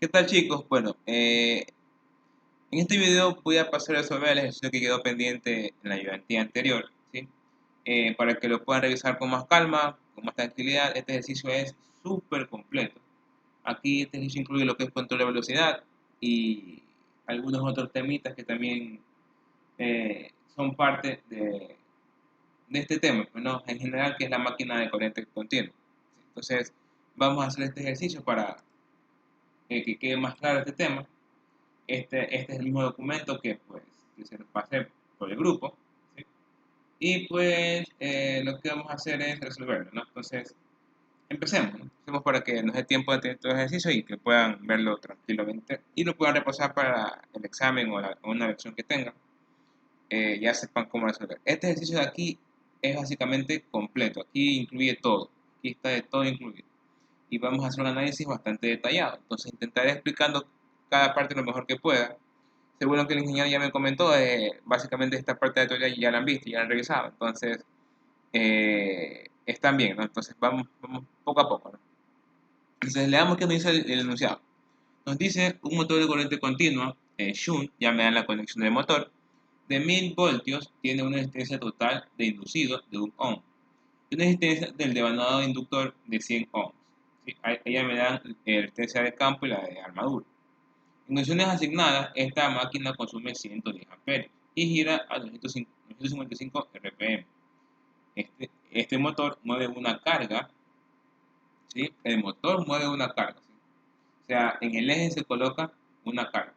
¿Qué tal, chicos? Bueno, en este video voy a pasar a resolver el ejercicio que quedó pendiente en la ayudantía anterior, ¿sí? Para que lo puedan revisar con más calma, con más tranquilidad. Este ejercicio es súper completo. Aquí este ejercicio incluye lo que es control de velocidad y algunos otros temitas que también son parte de este tema, pues, ¿no? En general, que es la máquina de corriente continua. Entonces, vamos a hacer este ejercicio para que quede más claro este tema. Este es el mismo documento que se los pasé por el grupo, ¿sí? Y pues lo que vamos a hacer es resolverlo, ¿no? Entonces, empecemos, ¿no? Empecemos para que nos dé tiempo de tener todo el ejercicio y que puedan verlo tranquilamente y lo puedan repasar para el examen o una lección que tengan. Ya sepan cómo resolver. Este ejercicio de aquí es básicamente completo, aquí incluye todo, aquí está de todo incluido. Y vamos a hacer un análisis bastante detallado. Entonces intentaré explicando cada parte lo mejor que pueda. Seguro que el ingeniero ya me comentó, básicamente esta parte de la teoría ya la han visto, ya la han revisado, entonces están bien, ¿no? Entonces vamos poco a poco, ¿no? Entonces leamos qué nos dice el enunciado. Nos dice un motor de corriente continua, shunt, ya me dan la conexión del motor, de 1000 voltios tiene una resistencia total de inducido de 1 ohm y una resistencia del devanado inductor de 100 ohms. ¿Sí? Ahí ya me dan la resistencia de campo y la de armadura. En condiciones asignadas, esta máquina consume 110 amperios y gira a 255 RPM. Este motor mueve una carga, ¿sí? El motor mueve una carga, ¿sí? O sea, en el eje se coloca una carga,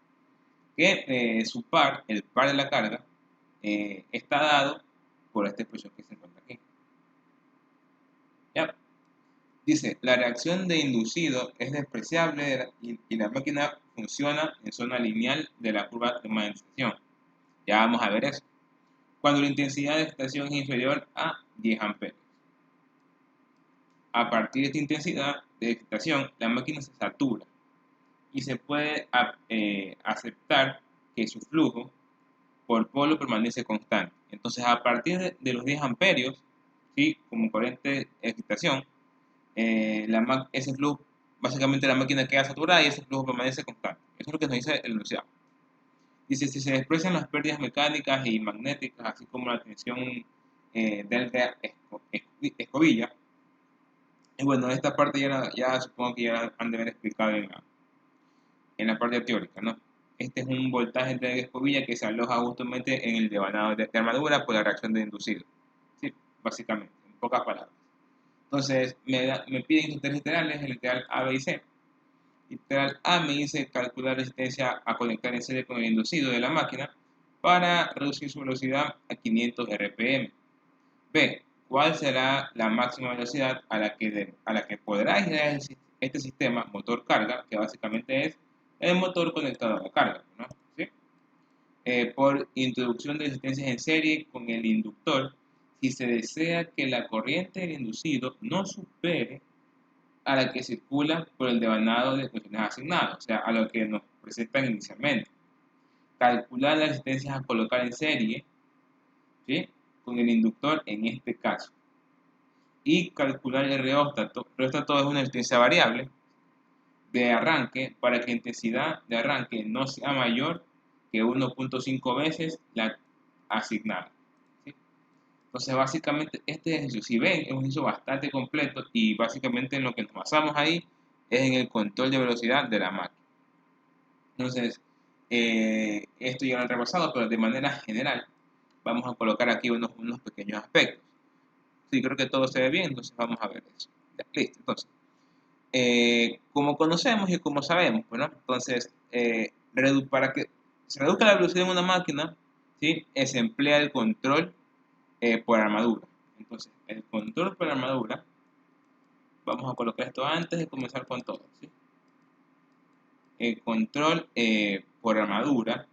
que su par, el par de la carga, está dado por esta expresión que se encuentra aquí. ¿Ya? Dice, la reacción de inducido es despreciable y la máquina funciona en zona lineal de la curva de magnetización. Ya vamos a ver eso. Cuando la intensidad de excitación es inferior a 10 amperios. A partir de esta intensidad de excitación, la máquina se satura y se puede aceptar que su flujo por polo permanece constante. Entonces, a partir de los 10 amperios, ¿sí? Como corriente de excitación, ese flujo, básicamente la máquina queda saturada y ese flujo permanece constante. Eso es lo que nos dice el enunciado. Dice, si se desprecian las pérdidas mecánicas y magnéticas, así como la tensión delta escobilla, y bueno, esta parte ya supongo que ya la han de haber explicado en la parte teórica, ¿no? Este es un voltaje de escobilla que se aloja justamente en el devanado de armadura por la reacción de inducido. ¿Sí? Básicamente, en pocas palabras. Entonces, me piden sus tres literales, el literal A, B y C. Literal A me dice calcular resistencia a conectar en serie con el inducido de la máquina para reducir su velocidad a 500 RPM. B. ¿Cuál será la máxima velocidad a la que podrá girar este sistema motor-carga, que básicamente es el motor conectado a la carga, ¿no? ¿Sí? Por introducción de resistencias en serie con el inductor, si se desea que la corriente del inducido no supere a la que circula por el devanado de funciones asignadas, o sea, a lo que nos presentan inicialmente. Calcular las resistencias a colocar en serie, ¿sí? Con el inductor en este caso. Y calcular el reóstato. El reóstato es una resistencia variable de arranque para que la intensidad de arranque no sea mayor que 1.5 veces la asignada, ¿sí? Entonces, básicamente, este ejercicio, si ven, es un ejercicio bastante completo y básicamente en lo que nos basamos ahí es en el control de velocidad de la máquina. Entonces, esto ya lo han repasado, pero de manera general vamos a colocar aquí unos pequeños aspectos. Sí, creo que todo se ve bien, entonces vamos a ver eso. Ya, listo, entonces, como conocemos y como sabemos, bueno, entonces, para que se reduzca la velocidad en una máquina, ¿sí? Se emplea el control por armadura. Entonces, el control por armadura, vamos a colocar esto antes de comenzar con todo, ¿sí? El control por armadura,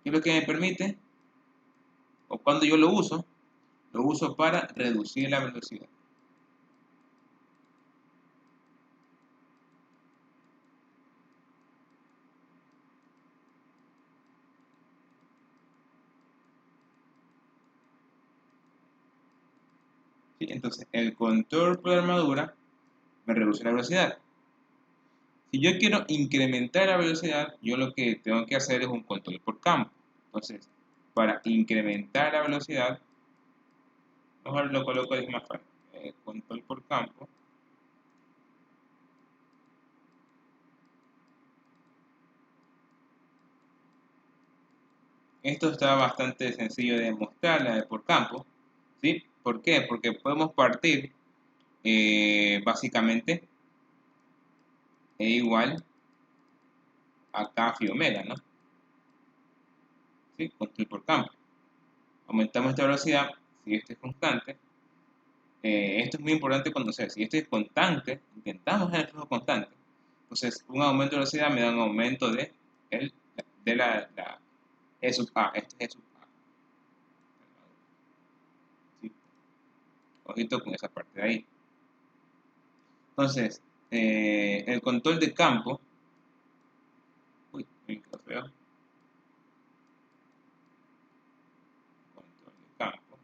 ¿qué es lo que me permite? O cuando yo lo uso para reducir la velocidad. ¿sí? Entonces, el control por armadura me reduce la velocidad. Si yo quiero incrementar la velocidad, yo lo que tengo que hacer es un control por campo. Entonces, para incrementar la velocidad, mejor lo coloco de más fácil. Control por campo. Esto está bastante sencillo de mostrar, la de por campo. ¿Sí? ¿Por qué? Porque podemos partir básicamente E igual a K phi omega, ¿no? ¿Sí? Control por campo. Aumentamos esta velocidad, si esto es constante. Esto es muy importante conocer. Si esto es constante, intentamos hacer el flujo constante. Entonces, un aumento de velocidad me da un aumento de la E sub A. Esto es E sub A. ¿Sí? Ojito con esa parte de ahí. Entonces, el control de campo. Uy, me quedó feo. Control de campo.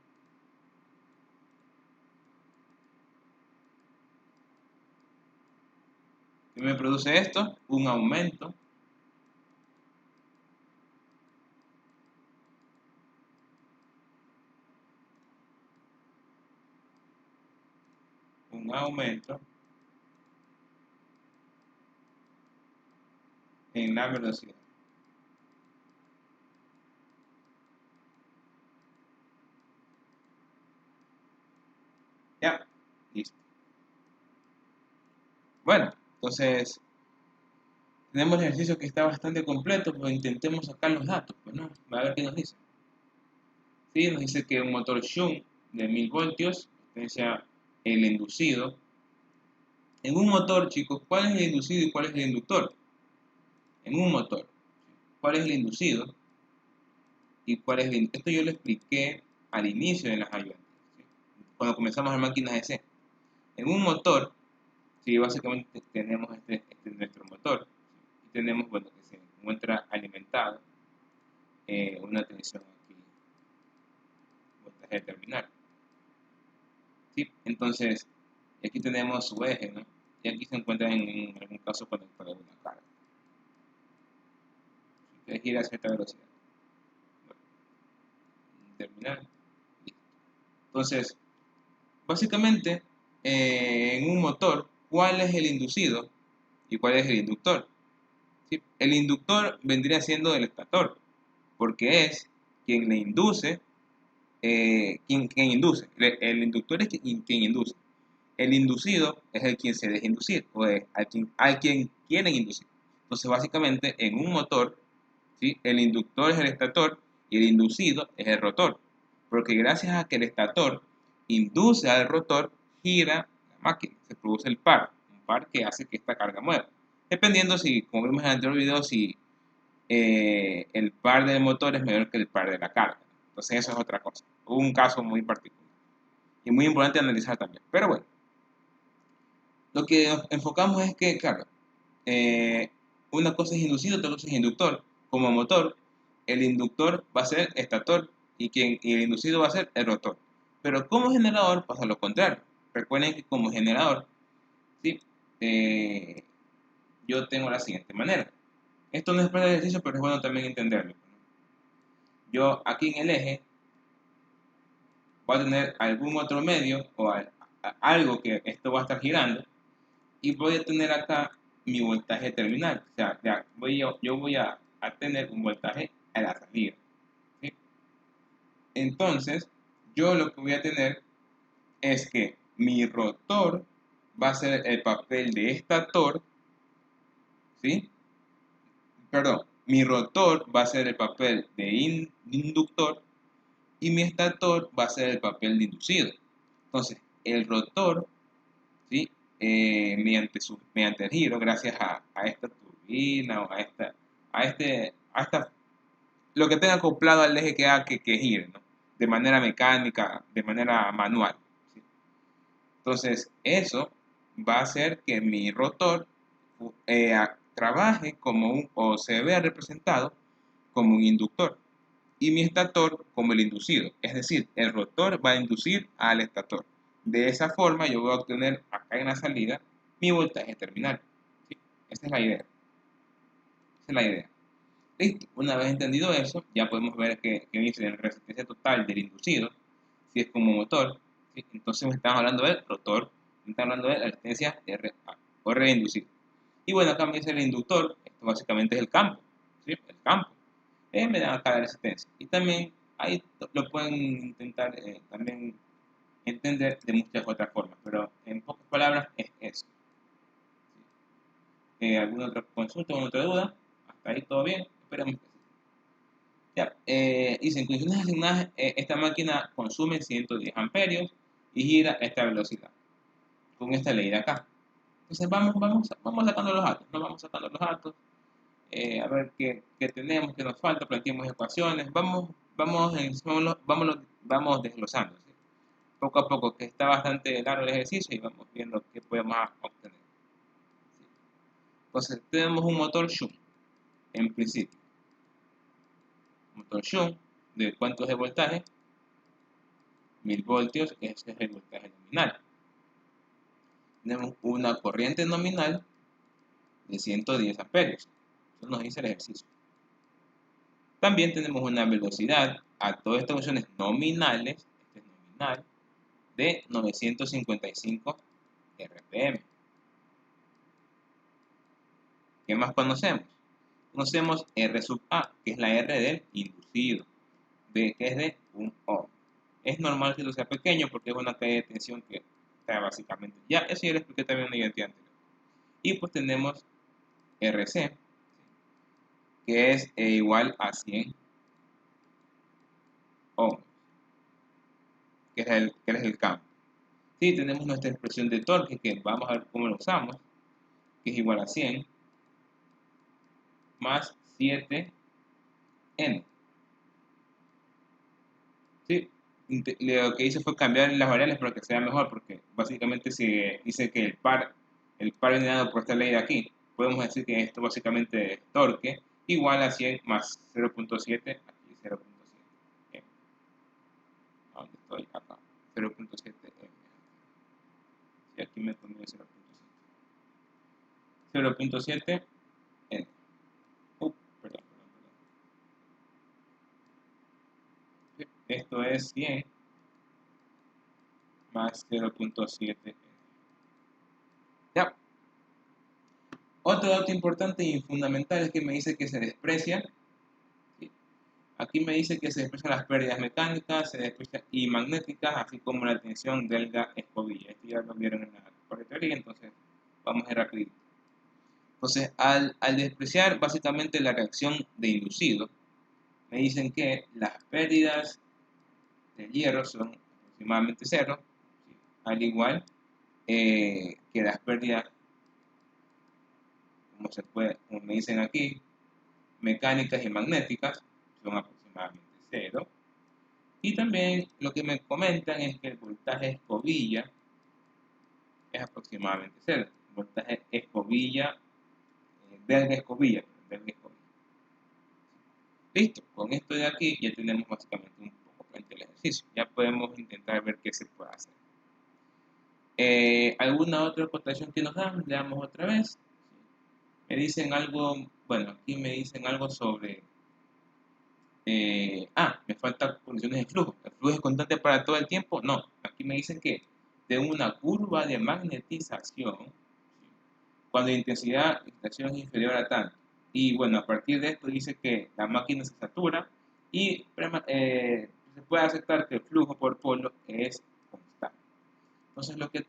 ¿Qué me produce esto? Un aumento en la velocidad. Ya, listo. Bueno, entonces tenemos el ejercicio que está bastante completo, pero intentemos sacar los datos, pues no, a ver qué nos dice. Sí, nos dice que un motor Shunt de 1000 voltios potencia el inducido. En un motor, chicos, ¿cuál es el inducido y cuál es el inductor? En un motor, ¿cuál es el inducido y cuál es el inductor? Esto yo lo expliqué al inicio de las ayudas, ¿sí? Cuando comenzamos las máquinas de C. En un motor, sí, básicamente tenemos este nuestro motor, ¿sí? Y tenemos, bueno, que se encuentra alimentado una tensión aquí, voltaje terminal, ¿sí? Entonces, aquí tenemos su eje, ¿no? Y aquí se encuentra en algún caso conectado a una carga, que gira a cierta velocidad. Bueno, terminal, listo. Entonces, básicamente, en un motor, ¿cuál es el inducido y cuál es el inductor? ¿Sí? El inductor vendría siendo el estator, porque es quien le induce, quien induce. El inductor es quien induce. El inducido es el quien se deja inducir, o es al quien quieren inducir. Entonces, básicamente, en un motor, ¿sí? El inductor es el estator y el inducido es el rotor. Porque gracias a que el estator induce al rotor, gira la máquina, se produce el par, un par que hace que esta carga mueva. Dependiendo si, como vimos en el anterior video, si el par del motor es mayor que el par de la carga. Entonces, eso es otra cosa. Un caso muy particular y muy importante analizar también. Pero bueno, lo que nos enfocamos es que, claro, eh, una cosa es inducido, otra cosa es inductor. Como motor, el inductor va a ser estator y el inducido va a ser el rotor. Pero como generador pasa lo contrario. Recuerden que como generador, ¿sí? Eh, yo tengo la siguiente manera. Esto no es para el ejercicio, pero es bueno también entenderlo. Yo aquí en el eje voy a tener algún otro medio o algo que esto va a estar girando y voy a tener acá mi voltaje terminal. O sea, yo voy a tener un voltaje a la salida, ¿sí? Entonces, yo lo que voy a tener es que mi rotor va a ser el papel de estator, ¿sí? Perdón, mi rotor va a ser el papel de inductor y mi estator va a ser el papel de inducido. Entonces, el rotor, ¿sí? Mediante el giro, gracias a esta turbina o lo que tenga acoplado al eje que haga que gire, ¿no? De manera mecánica, de manera manual, ¿sí? Entonces, eso va a hacer que mi rotor trabaje o se vea representado como un inductor y mi estator como el inducido. Es decir, el rotor va a inducir al estator De esa forma yo voy a obtener acá en la salida mi voltaje terminal. ¿Sí? Esa es la idea. Esa es la idea. Listo. Una vez entendido eso, ya podemos ver que dice la resistencia total del inducido, si es como motor. ¿Sí? Entonces me estamos hablando del rotor, me estamos hablando de la resistencia R, o R inducido. Y bueno, acá me dice el inductor, esto básicamente es el campo. ¿Sí? El campo. Me dan acá la resistencia. Y también ahí lo pueden intentar también entender de muchas otras formas, pero en pocas palabras es eso. ¿Alguna otra consulta, alguna otra duda? Hasta ahí todo bien, esperemos que sí. Ya, dice, en condiciones asignadas, esta máquina consume 110 amperios y gira a esta velocidad, con esta ley de acá. Entonces vamos sacando los datos, ¿no? Vamos sacando los datos, a ver qué tenemos, qué nos falta, planteemos ecuaciones, vamos desglosando, ¿sí? Poco a poco, que está bastante largo el ejercicio y vamos viendo qué podemos obtener. ¿Sí? Entonces, tenemos un motor Shunt, en principio. Motor Shunt, ¿de cuánto es el voltaje? 1000 voltios, ese es el voltaje nominal. Tenemos una corriente nominal de 110 amperios. Eso nos dice el ejercicio. También tenemos una velocidad a todas estas funciones nominales, este es nominal, de 955 RPM. ¿Qué más conocemos? Conocemos R sub A, que es la R del inducido, B, que es de 1 ohm. Es normal que lo sea pequeño porque es una caída de tensión que está básicamente. Ya, eso ya lo expliqué también en la identidad anterior. Y pues tenemos RC, que es igual a 100 ohms, que es el campo. Sí, tenemos nuestra expresión de torque, que vamos a ver cómo lo usamos, que es igual a 100 más 7N. Sí, lo que hice fue cambiar las variables para que sea mejor, porque básicamente se dice que el par viene dado por esta ley de aquí. Podemos decir que esto básicamente es torque igual a 100 más 0.7, aquí 0.7. ¿Dónde estoy? Acá, 0.7. Y aquí me pone 0.7. 0.7 N. Perdón. Esto es 100 más 0.7. Ya. Otro dato importante y fundamental es que me dice que se desprecia. ¿Sí? Aquí me dice que se desprecian las pérdidas mecánicas, se desprecian y magnéticas, así como la tensión delta escobilla. Esto ya lo vieron en la teoría, entonces vamos a ir rápido. Entonces, al despreciar básicamente la reacción de inducido, me dicen que las pérdidas de hierro son aproximadamente cero, ¿sí? Al igual que las pérdidas, como me dicen aquí, mecánicas y magnéticas son aproximadamente cero. Y también lo que me comentan es que el voltaje escobilla es aproximadamente cero. El voltaje escobilla, delta escobilla. Listo, con esto de aquí ya tenemos básicamente un poco frente al ejercicio. Ya podemos intentar ver qué se puede hacer. ¿Alguna otra cotación que nos dan? Leamos otra vez. Me dicen algo, bueno, aquí me dicen algo sobre... me faltan condiciones de flujo. ¿El flujo es constante para todo el tiempo? No. Aquí me dicen que de una curva de magnetización, ¿sí? Cuando la intensidad de excitación es inferior a tanto. Y bueno, a partir de esto dice que la máquina se satura y se puede aceptar que el flujo por polo es constante. Entonces lo que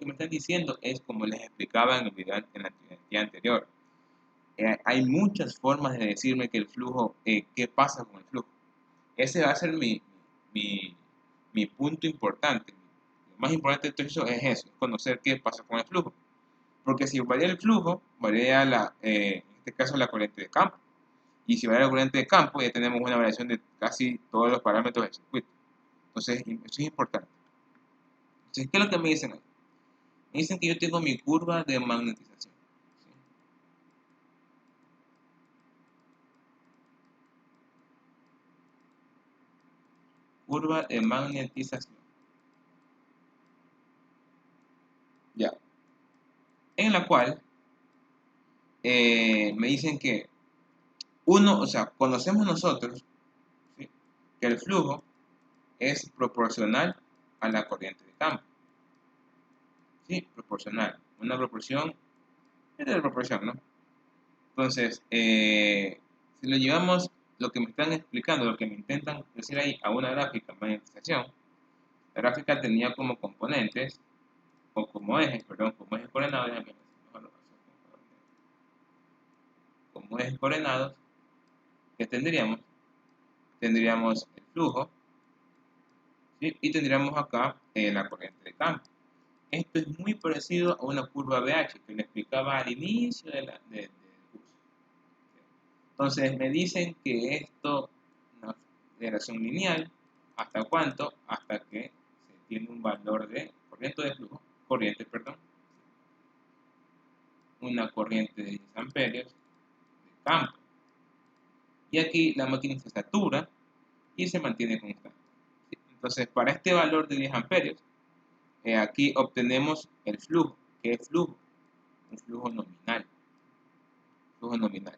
me están diciendo es como les explicaba en el video, en la actividad anterior. Hay muchas formas de decirme que el flujo, qué pasa con el flujo. Ese va a ser mi, mi punto importante. Lo más importante de todo eso es eso, conocer qué pasa con el flujo. Porque si varía el flujo, varía en este caso la corriente de campo. Y si varía la corriente de campo, ya tenemos una variación de casi todos los parámetros del circuito. Entonces, eso es importante. Entonces, ¿qué es lo que me dicen ahí? Me dicen que yo tengo mi curva de magnetización. ¿Sí? Curva de magnetización. en la cual me dicen que conocemos nosotros, ¿sí?, que el flujo es proporcional a la corriente de campo. ¿Sí? Proporcional. Una proporción es de la proporción, ¿no? Entonces, si lo llevamos, lo que me están explicando, lo que me intentan decir ahí, a una gráfica, manifestación, la gráfica tenía como componentes, o como ejes, perdón, como ejes coordenados, como ejes coordenados, ¿qué tendríamos? Tendríamos el flujo, ¿sí?, y tendríamos acá la corriente de campo. Esto es muy parecido a una curva BH que le explicaba al inicio del curso. Entonces me dicen que esto es una relación lineal. ¿Hasta cuánto? Hasta que se tiene un valor de corriente, perdón, una corriente de 10 amperios de campo. Y aquí la máquina se satura y se mantiene constante. Entonces, para este valor de 10 amperios, aquí obtenemos el flujo. ¿Qué es flujo? Un flujo nominal. Flujo nominal.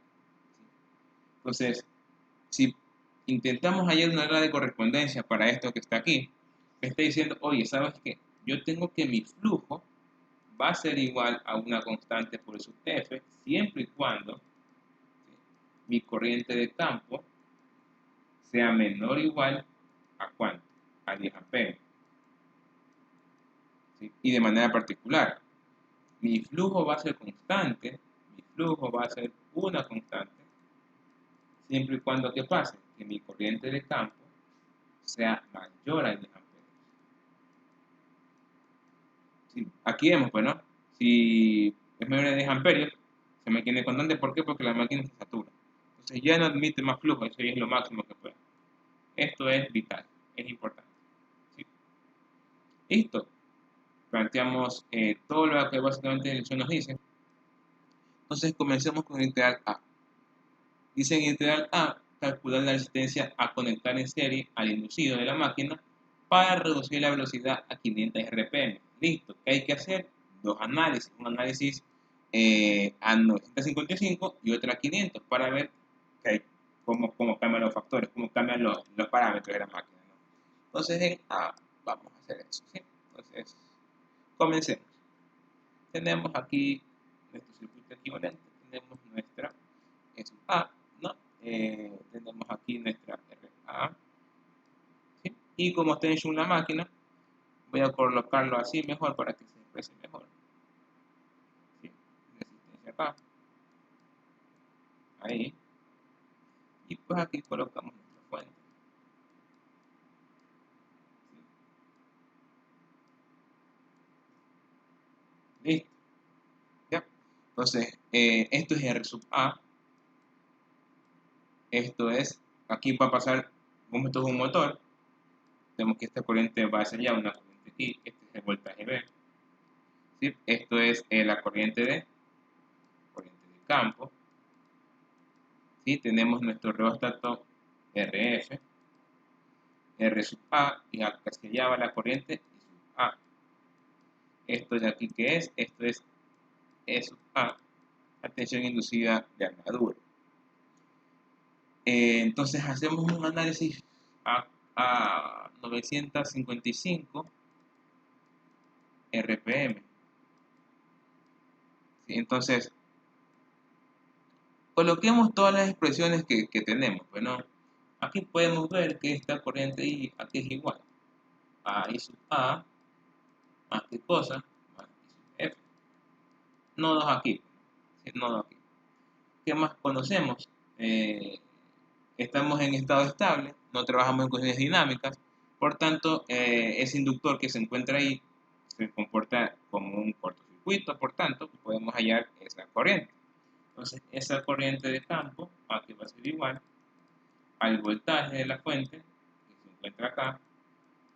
Entonces, si intentamos hallar una regla de correspondencia para esto que está aquí, me está diciendo, oye, ¿sabes qué? Yo tengo que mi flujo va a ser igual a una constante por sub F, siempre y cuando, ¿sí?, mi corriente de campo sea menor o igual a ¿cuánto? A 10 amperios. ¿Sí? Y de manera particular, mi flujo va a ser constante, mi flujo va a ser una constante, siempre y cuando, ¿qué pase? Que mi corriente de campo sea mayor a 10 amperios. ¿Sí? Aquí vemos, pues, ¿no? Si es mayor a 10 amperios, se mantiene constante. ¿Por qué? Porque la máquina se satura. Entonces ya no admite más flujo, eso ya es lo máximo que puede. Esto es vital, es importante. ¿Sí? Listo. Planteamos todo lo que básicamente eso nos dice. Entonces comencemos con el integral A. Dice en integral A, calcular la resistencia a conectar en serie al inducido de la máquina para reducir la velocidad a 500 RPM. Listo. ¿Qué hay que hacer? Dos análisis. Un análisis a 955 y otro a 500 para ver cómo cambian los factores, cómo cambian los parámetros de la máquina, ¿no? Entonces en A vamos a hacer eso, ¿sí? Entonces, comencemos. Tenemos aquí nuestro circuito equivalente, tenemos nuestra sub A, ¿no? Tenemos aquí nuestra RA, ¿sí? Y como está hecho una máquina, voy a colocarlo así mejor para que se exprese mejor, ¿sí? Resistencia acá, ahí, y pues aquí colocamos nuestra fuente, ¿sí? Listo, ¿ya? Entonces, esto es R sub A, esto es, aquí va a pasar, como esto es un motor, vemos que esta corriente va hacia allá, una corriente aquí, este es el voltaje B, ¿sí? Esto es la corriente de campo, ¿sí? Tenemos nuestro reóstato RF, R sub A, y acá se llama la corriente I sub A. Esto de aquí, ¿qué es? Esto es E sub A, la tensión inducida de armadura. Entonces hacemos un análisis a 955 RPM. ¿Sí? Entonces, coloquemos todas las expresiones que tenemos. Bueno, aquí podemos ver que esta corriente I aquí es igual a I sub A más qué cosa, más I sub F. Nodos aquí, ¿sí? Nodos aquí. ¿Qué más conocemos? Estamos en estado estable, no trabajamos en condiciones dinámicas, por tanto, ese inductor que se encuentra ahí se comporta como un cortocircuito, por tanto, podemos hallar esa corriente. Entonces, esa corriente de campo aquí va a ser igual al voltaje de la fuente, que se encuentra acá,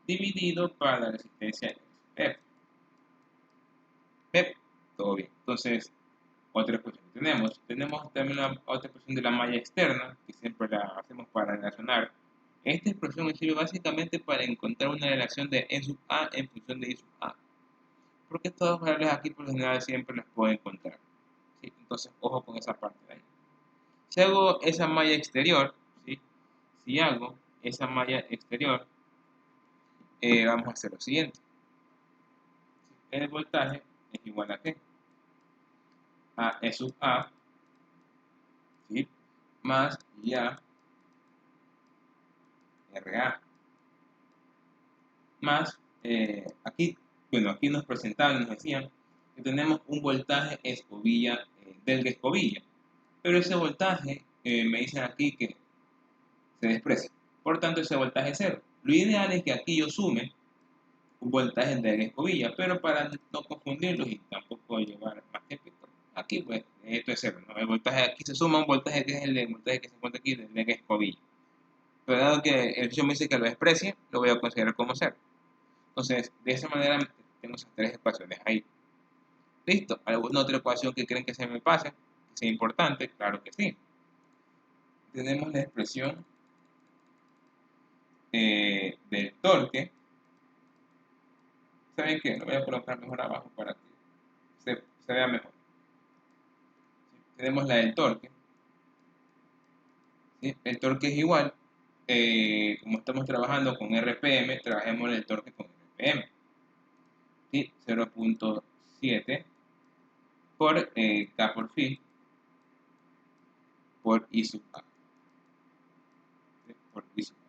dividido para la resistencia F. F, todo bien. Entonces, otra expresión que tenemos también otra expresión de la malla externa, que siempre la hacemos para relacionar. Esta expresión sirve básicamente para encontrar una relación de E sub A en función de I sub A. porque todas las variables aquí por lo general siempre las puedo encontrar. ¿Sí? Entonces, ojo con esa parte de ahí. Si hago esa malla exterior, ¿sí? Si hago esa malla exterior, vamos a hacer lo siguiente. El voltaje es igual a ¿qué? A E sub A, ¿sí? Más IA RA, más, aquí, bueno, aquí nos presentaban y nos decían que tenemos un voltaje escobilla, delta escobilla, pero ese voltaje, me dicen aquí que se desprecia, por tanto ese voltaje es cero. Lo ideal es que aquí yo sume un voltaje de escobilla, pero para no confundirlos y tampoco llevar más tiempo, aquí pues esto es cero, ¿no? El voltaje aquí se suma un voltaje que es el voltaje que se encuentra aquí de escobilla. Pero dado que el ejercicio me dice que lo desprecie, lo voy a considerar como cero. Entonces, de esa manera tengo esas tres ecuaciones ahí. ¿Listo? ¿Alguna otra ecuación que creen que se me pase? ¿Que sea importante? Claro que sí. Tenemos la expresión del torque. ¿Saben qué? Lo voy a colocar mejor abajo para que se vea mejor. ¿Sí? Tenemos la del torque. ¿Sí? El torque es igual. Como estamos trabajando con RPM, trabajemos el torque con RPM. ¿Sí? 0.7 por K por phi por I sub A. ¿Sí? Por I sub A.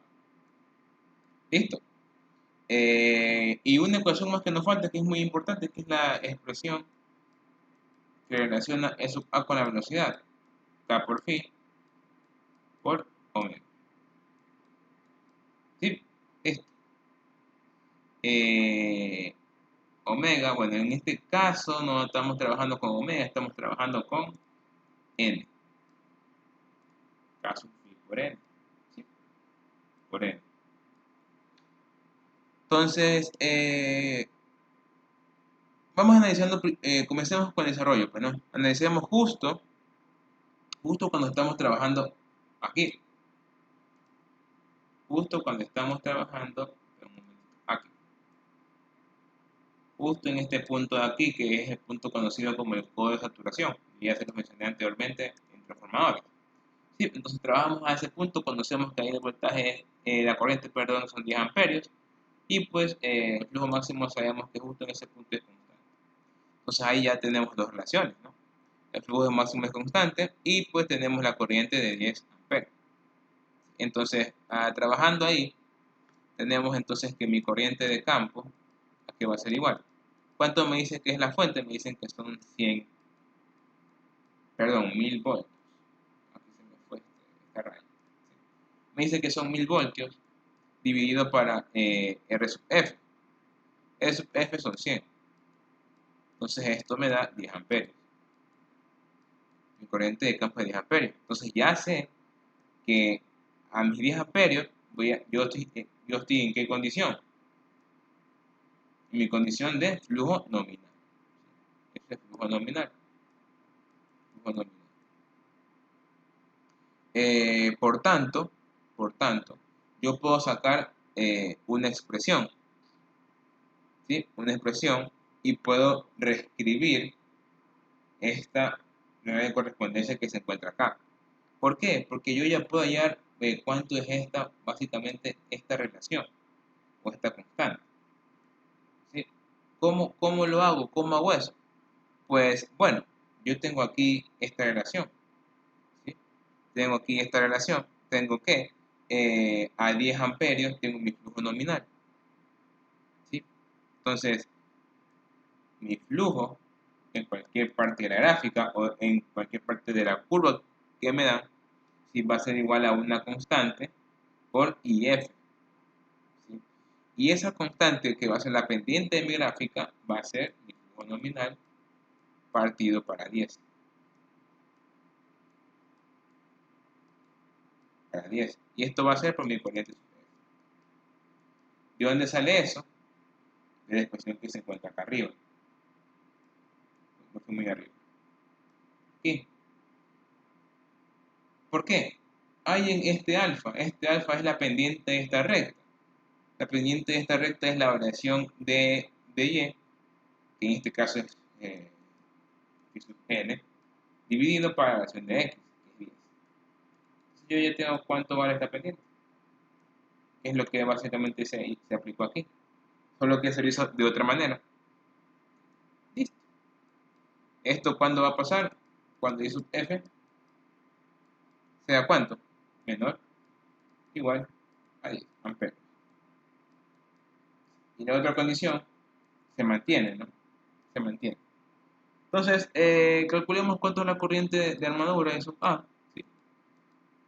¿Listo? Y una ecuación más que nos falta, que es muy importante, que es la expresión que relaciona E sub A con la velocidad, K por phi por omega. ¿Sí? Esto. Omega, bueno, en este caso no estamos trabajando con omega, estamos trabajando con n. K sub phi por n. ¿Sí? Por n. Entonces, vamos analizando, comencemos con el desarrollo, pues, ¿no? Analicemos justo cuando estamos trabajando aquí. Justo cuando estamos trabajando aquí. Justo en este punto de aquí, que es el punto conocido como el codo de saturación. Ya se lo mencioné anteriormente en transformadores. Sí, entonces trabajamos a ese punto, conocemos que ahí el voltaje, la corriente, perdón, son 10 amperios. Y pues el flujo máximo sabemos que justo en ese punto es constante. Entonces ahí ya tenemos dos relaciones, ¿no? El flujo máximo es constante y pues tenemos la corriente de 10 amperios. Entonces, trabajando ahí, tenemos entonces que mi corriente de campo aquí va a ser igual. ¿Cuánto me dice que es la fuente? Me dicen que son 100, perdón, 1000 voltios. Aquí se me fue esta raya. Me dice que son 1000 voltios dividido para R sub F. R sub F son 100. Entonces esto me da 10 amperios. Mi corriente de campo es 10 amperios. Entonces ya sé que a mis 10 amperios yo estoy en qué condición. En mi condición de flujo nominal. Este es flujo nominal. Flujo nominal. Por tanto, yo puedo sacar una expresión, ¿sí? Una expresión y puedo reescribir esta nueva de correspondencia que se encuentra acá. ¿Por qué? Porque yo ya puedo hallar cuánto es básicamente esta relación o esta constante. ¿Sí? ¿Cómo lo hago? ¿Cómo hago eso? Pues bueno, yo tengo aquí esta relación. ¿Sí? Tengo aquí esta relación. Tengo que a 10 amperios tengo mi flujo nominal. ¿Sí? Entonces, mi flujo en cualquier parte de la gráfica o en cualquier parte de la curva que me dan, sí, va a ser igual a una constante por IF. ¿Sí? Y esa constante que va a ser la pendiente de mi gráfica va a ser mi flujo nominal partido para 10. Para 10. Y esto va a ser por mi corriente superior. ¿De dónde sale eso? De la expresión que se encuentra acá arriba. No fue muy arriba. Aquí. ¿Por qué? Hay en este alfa. Este alfa es la pendiente de esta recta. La pendiente de esta recta es la variación de Y que en este caso es phi sub n, dividido para la relación de x, que es 10. Entonces yo ya tengo cuánto vale esta pendiente, que es lo que básicamente se aplicó aquí, solo que se lo hizo de otra manera. Listo. ¿Esto cuándo va a pasar? Cuando I sub f sea ¿cuánto? Menor, igual a 10 amperes. Y la otra condición se mantiene, ¿no? Se mantiene. Entonces, calculemos cuánto es la corriente de armadura de sub A. ¿Sí?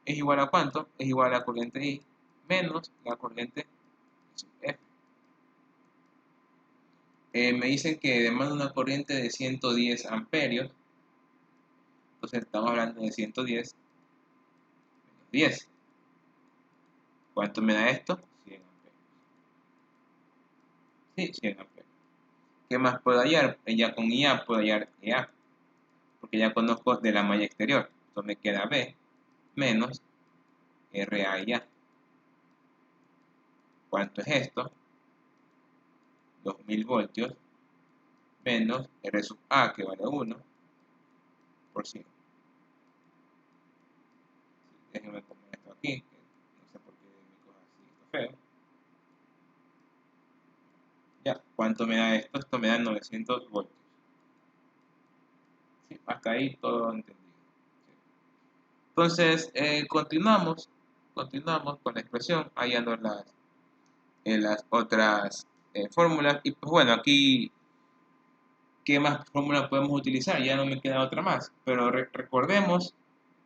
Es igual a cuánto? Es igual a la corriente I menos la corriente sub F. Me dicen que demanda una corriente de 110 amperios. Entonces estamos hablando de 110 menos 10. ¿Cuánto me da esto? 100 amperios. Sí, 100 amperios. ¿Qué más puedo hallar? Ya con IA puedo hallar EA, porque ya conozco de la malla exterior. Entonces me queda B menos RA y A. ¿Cuánto es esto? 2000 voltios menos R sub A, que vale 1 por 100. Déjenme poner esto aquí, que no sé por qué me coja así, esto feo. Ya, ¿cuánto me da esto? Esto me da 900 voltios. Sí, hasta ahí todo entendido. Sí. Entonces, continuamos con la expresión, hallando las otras fórmulas. Y pues bueno, aquí, ¿qué más fórmula podemos utilizar? Ya no me queda otra más. Pero recordemos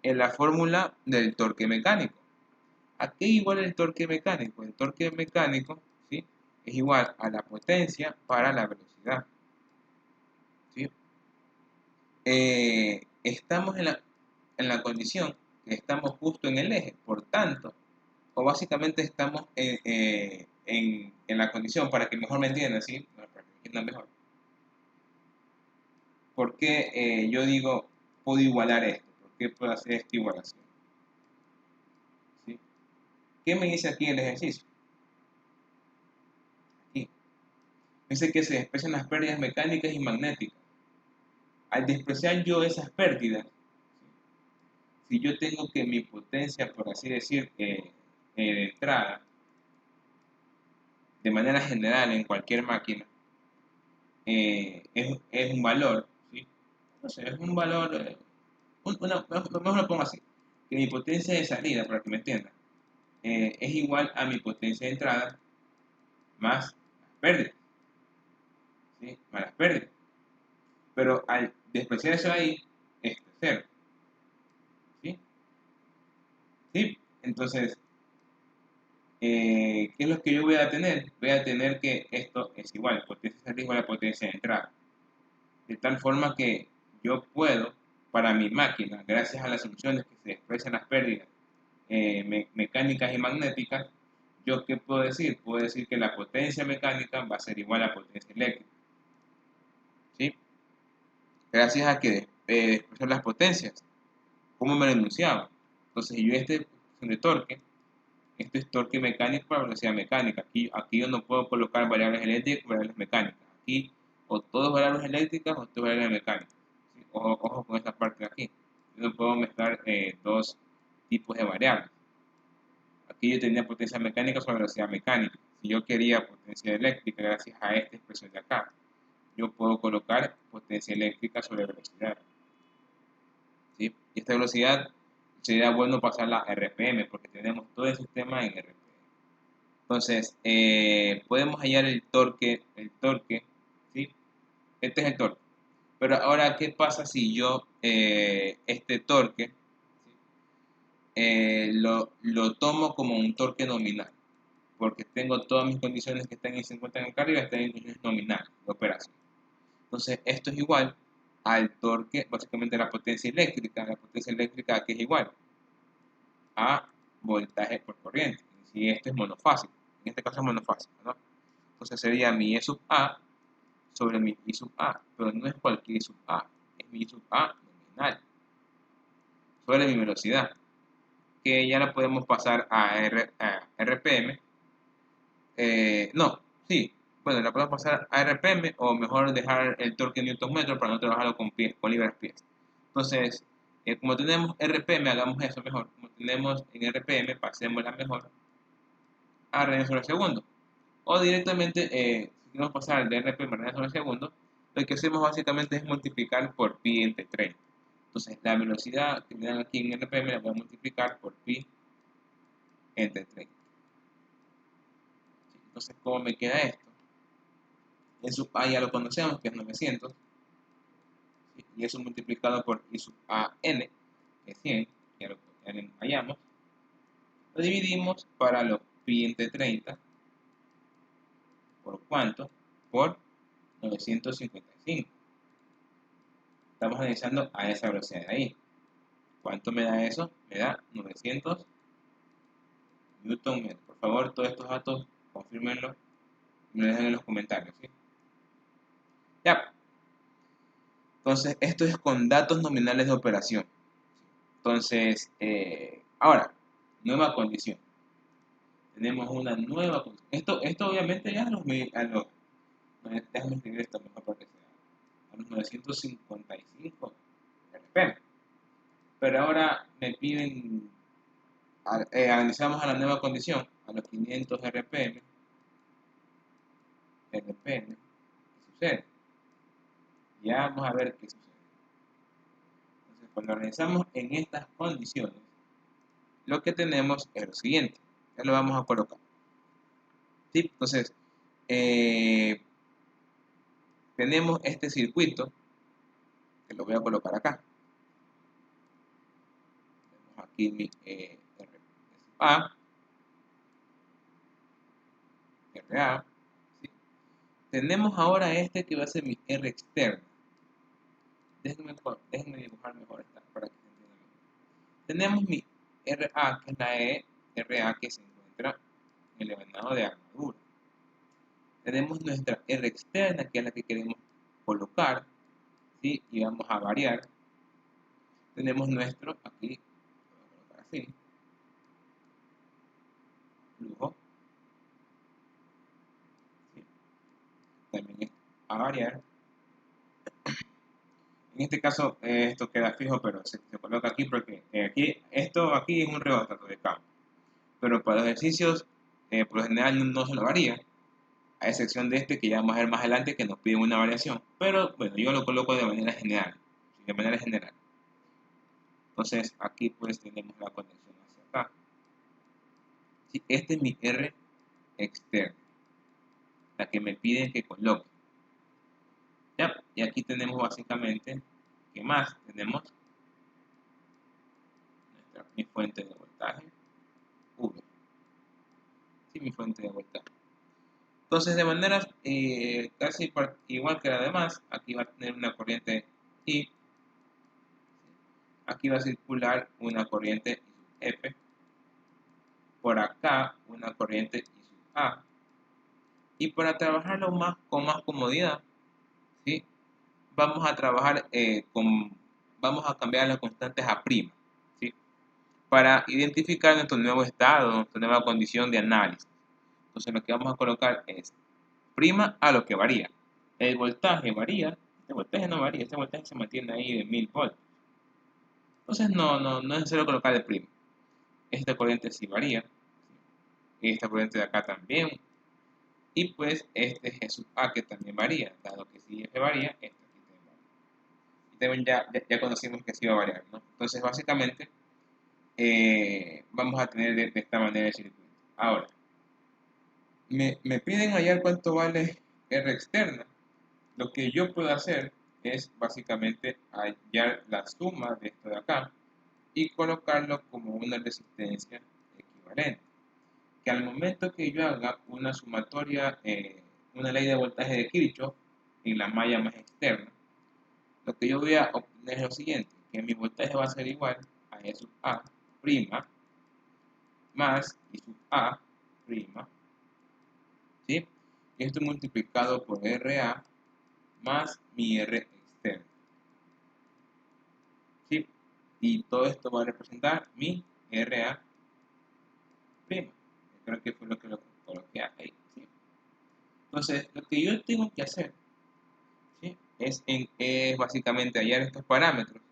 en la fórmula del torque mecánico. ¿A qué igual el torque mecánico? El torque mecánico, ¿sí?, es igual a la potencia para la velocidad. ¿Sí? Estamos en la condición que estamos justo en el eje, por tanto, o básicamente estamos en la condición, para que mejor me entiendan, ¿sí? Para que me entiendan mejor. ¿Por qué yo digo, puedo igualar esto? ¿Por qué puedo hacer esta igualación? ¿Sí? ¿Qué me dice aquí el ejercicio? Aquí. Dice que se desprecian las pérdidas mecánicas y magnéticas. Al despreciar yo esas pérdidas, ¿sí?, si yo tengo que mi potencia, por así decir, de entrada, de manera general en cualquier máquina, es un valor, ¿sí? No sé, es un valor, mejor lo pongo así, que mi potencia de salida, para que me entiendan, es igual a mi potencia de entrada más las pérdidas, ¿sí? Más las pérdidas. Pero al despreciar eso ahí, es cero, ¿sí? ¿Sí? Entonces, ¿qué es lo que yo voy a tener? Voy a tener que esto es igual, potencia de salida igual a potencia de entrada. De tal forma que yo puedo, para mi máquina, gracias a las soluciones que se expresan las pérdidas mecánicas y magnéticas, ¿yo qué puedo decir? Puedo decir que la potencia mecánica va a ser igual a potencia eléctrica, ¿sí? Gracias a que expresan las potencias, ¿cómo me lo enunciaba? Entonces, yo de torque, esto es torque mecánico para velocidad mecánica. Aquí yo no puedo colocar variables eléctricas y variables mecánicas. Aquí, o todo es variables eléctricas o todo es variables mecánicas. ¿Sí? Ojo con esta parte de aquí. Yo no puedo mezclar dos tipos de variables. Aquí yo tenía potencia mecánica sobre velocidad mecánica. Si yo quería potencia eléctrica, gracias a esta expresión de acá, yo puedo colocar potencia eléctrica sobre velocidad, ¿sí? Y esta velocidad sería bueno pasarla a RPM, porque tenemos todo el sistema en RPM. Entonces, podemos hallar el torque, ¿sí? Este es el torque. Pero ahora, ¿qué pasa si yo este torque, ¿sí?, lo tomo como un torque nominal? Porque tengo todas mis condiciones que se encuentran acá arriba, están en condiciones nominales de operación. Entonces, esto es igual al torque, básicamente la potencia eléctrica que es igual a voltaje por corriente. Si esto es monofásico, en este caso es monofásico, ¿no? Entonces sería mi E sub A sobre mi I sub A, pero no es cualquier I sub A, es mi I sub A nominal, sobre mi velocidad, que ya la podemos pasar a RPM. No, sí, bueno, la podemos pasar a RPM o mejor dejar el torque en Newton metro para no trabajarlo con libras-pies. Entonces, como tenemos RPM, hagamos eso mejor. Como tenemos en RPM, pasémosla mejor a radianes sobre segundo. O directamente, si queremos pasar de RPM a radianes sobre segundo, lo que hacemos básicamente es multiplicar por pi entre 30. Entonces, la velocidad que me dan aquí en RPM la voy a multiplicar por pi entre 30. Entonces, ¿cómo me queda esto? En sub A ya lo conocemos, que es 900. Y eso multiplicado por I sub A n, que es 100, ya lo hallamos. Lo dividimos para los pi entre 30. ¿Por cuánto? Por 955. Estamos analizando a esa velocidad de ahí. ¿Cuánto me da eso? Me da 900 Newton metro. Por favor, todos estos datos, confírmenlo y me lo dejan en los comentarios, ¿sí? Ya. Entonces, esto es con datos nominales de operación. Entonces, ahora, nueva condición. Tenemos una nueva condición. Esto obviamente ya déjame escribir esto mejor para que sea a los 955 RPM. Pero ahora me piden, analizamos a la nueva condición, a los 500 RPM. ¿Qué sucede? Ya vamos a ver qué sucede. Entonces, cuando analizamos en estas condiciones, lo que tenemos es lo siguiente. Ya lo vamos a colocar. ¿Sí? Entonces, tenemos este circuito, que lo voy a colocar acá. Tenemos aquí mi RA, RA. ¿Sí? Tenemos ahora este que va a ser mi R externa. Déjenme dibujar mejor esta para que se entienda mejor. Tenemos mi RA, que es la RA que se encuentra en el emanado de armadura. Tenemos nuestra R externa, que es la que queremos colocar, ¿sí? Y vamos a variar. Tenemos nuestro, aquí, vamos a colocar así, flujo, ¿sí? También es a variar. En este caso, esto queda fijo, pero se coloca aquí porque esto aquí es un rebotato de campo. Pero para los ejercicios, por lo general no se lo varía, a excepción de este que ya vamos a ver más adelante que nos pide una variación. Pero bueno, yo lo coloco de manera general. De manera general. Entonces aquí pues tenemos la conexión hacia acá. Sí, este es mi R externa, la que me piden que coloque. ¿Ya? Y aquí tenemos básicamente, ¿qué más? Tenemos mi fuente de voltaje, V. Sí, mi fuente de voltaje. Entonces, de manera casi igual que la demás, aquí va a tener una corriente I, aquí va a circular una corriente I sub F, por acá una corriente I sub A, y para trabajarlo con más comodidad, ¿sí? Vamos a trabajar vamos a cambiar las constantes a prima, ¿sí? Para identificar nuestro nuevo estado, nuestra nueva condición de análisis. Entonces, lo que vamos a colocar es prima a lo que varía. El voltaje varía, este voltaje no varía, este voltaje se mantiene ahí de 1000 volts. Entonces no es necesario colocar el prima. Esta corriente sí varía, esta corriente de acá también, y pues este es Jesús A que también varía, dado que si F varía, este aquí también varía. Y también ya conocimos que sí va a variar, ¿no? Entonces básicamente vamos a tener de esta manera el circuito. Ahora, me piden hallar cuánto vale R externa. Lo que yo puedo hacer es básicamente hallar la suma de esto de acá y colocarlo como una resistencia equivalente. Que al momento que yo haga una sumatoria, una ley de voltaje de Kirchhoff en la malla más externa, lo que yo voy a obtener es lo siguiente, que mi voltaje va a ser igual a E sub A prima más I sub A prima, ¿sí? Y esto multiplicado por RA más mi R externo, ¿sí? Y todo esto va a representar mi RA prima. Creo que fue lo que lo coloqué ahí, ¿sí? Entonces, lo que yo tengo que hacer, ¿sí? Es básicamente hallar estos parámetros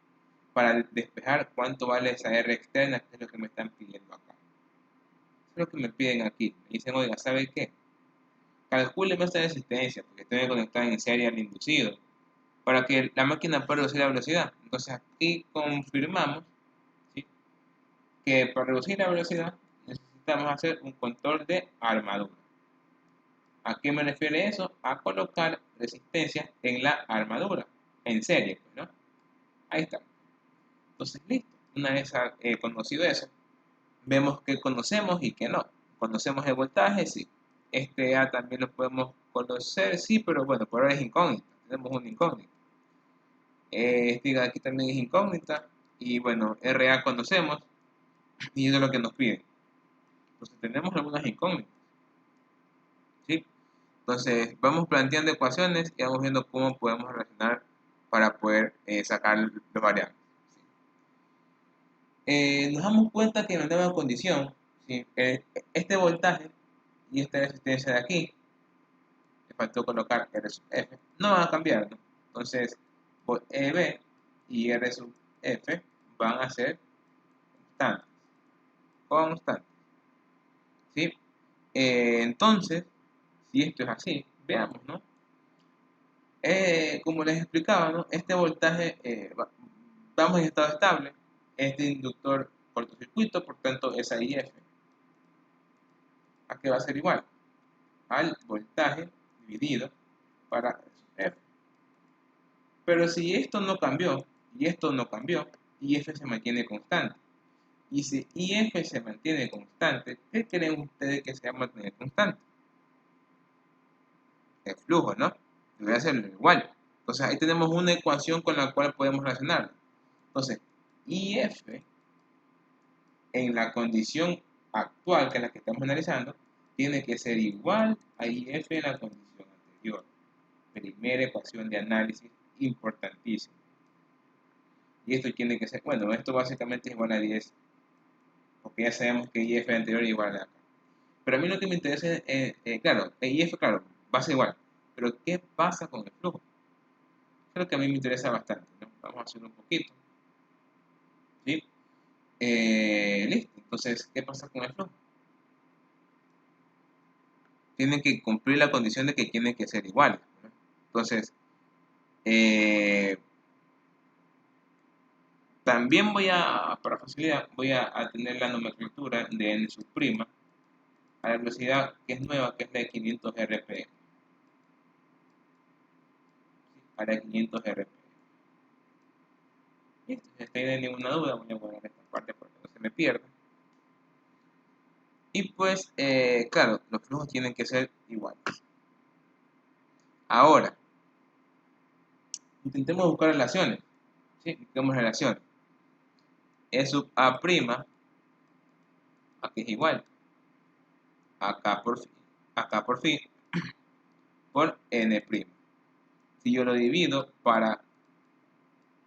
para despejar cuánto vale esa R externa, que es lo que me están pidiendo acá. Eso es lo que me piden aquí. Me dicen, oiga, ¿sabe qué? Calcúleme esta resistencia, porque estoy conectado en serie al inducido, para que la máquina pueda reducir la velocidad. Entonces aquí confirmamos, ¿sí?, que para reducir la velocidad necesitamos hacer un control de armadura. ¿A qué me refiere eso? A colocar resistencia en la armadura, en serie, pues, ¿no? Ahí está. Entonces, listo. Una vez conocido eso, vemos que conocemos y que no. Conocemos el voltaje, sí. Este A también lo podemos conocer, sí, pero bueno, por ahora es incógnita. Tenemos una incógnita. Este aquí también es incógnita. Y bueno, RA conocemos y eso es lo que nos piden. Entonces tenemos algunas incógnitas, ¿sí? Entonces vamos planteando ecuaciones y vamos viendo cómo podemos relacionar para poder sacar los variables. Nos damos cuenta que en la nueva condición, ¿sí?, este voltaje y esta resistencia de aquí, le faltó colocar R sub F, no van a cambiar, ¿no? Entonces, EB y R sub F van a ser constantes, constantes, ¿sí? Entonces, si esto es así, veamos, ¿no? Como les explicaba, ¿no? Este voltaje, vamos en estado estable, este inductor cortocircuito, por tanto, esa IF, ¿a qué va a ser igual? Al voltaje dividido para F. Pero si esto no cambió, y esto no cambió, IF se mantiene constante. Y si IF se mantiene constante, ¿qué creen ustedes que se va a mantener constante? El flujo, ¿no? Debe ser igual. Entonces ahí tenemos una ecuación con la cual podemos relacionarlo. Entonces, IF en la condición actual, que es la que estamos analizando, tiene que ser igual a IF en la condición anterior. Primera ecuación de análisis importantísima. Y esto tiene que ser, bueno, esto básicamente es igual a 10, porque ya sabemos que IF anterior es igual a acá. Pero a mí lo que me interesa es, claro, IF, claro, va a ser igual. Pero ¿qué pasa con el flujo? Eso es lo que a mí me interesa bastante, ¿no? Vamos a hacerlo un poquito. ¿Sí? Listo. Entonces, ¿qué pasa con el flujo? Tienen que cumplir la condición de que tienen que ser iguales, ¿no? Entonces, también para facilidad, voy a tener la nomenclatura de n sub prima a la velocidad que es nueva, que es la de 500 rpm. A la de 500 rpm. Listo, si hay ninguna duda, voy a guardar esta parte para que no se me pierda. Y pues, claro, los flujos tienen que ser iguales. Ahora, intentemos buscar relaciones. ¿Sí? Busquemos relaciones. E sub A prima, aquí es igual. Acá por fin, por N prima. Si yo lo divido para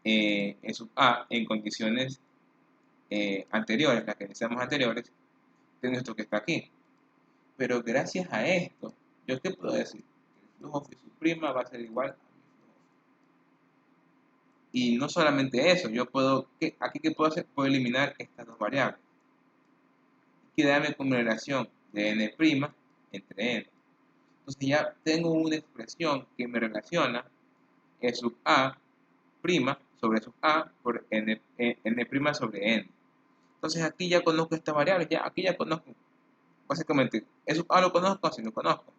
E sub A en condiciones anteriores, las que decíamos anteriores, tengo esto que está aquí. Pero gracias a esto, ¿yo qué puedo decir? El flujo phi sub prima va a ser igual a mi flujo. Y no solamente eso, yo puedo, aquí qué puedo hacer, puedo eliminar estas dos variables y quedarme con mi relación de n' entre n. Entonces ya tengo una expresión que me relaciona E sub A prima sobre sub A por n' sobre n. Entonces aquí ya conozco esta variable, aquí ya conozco, básicamente, E sub A lo conozco, así lo conozco.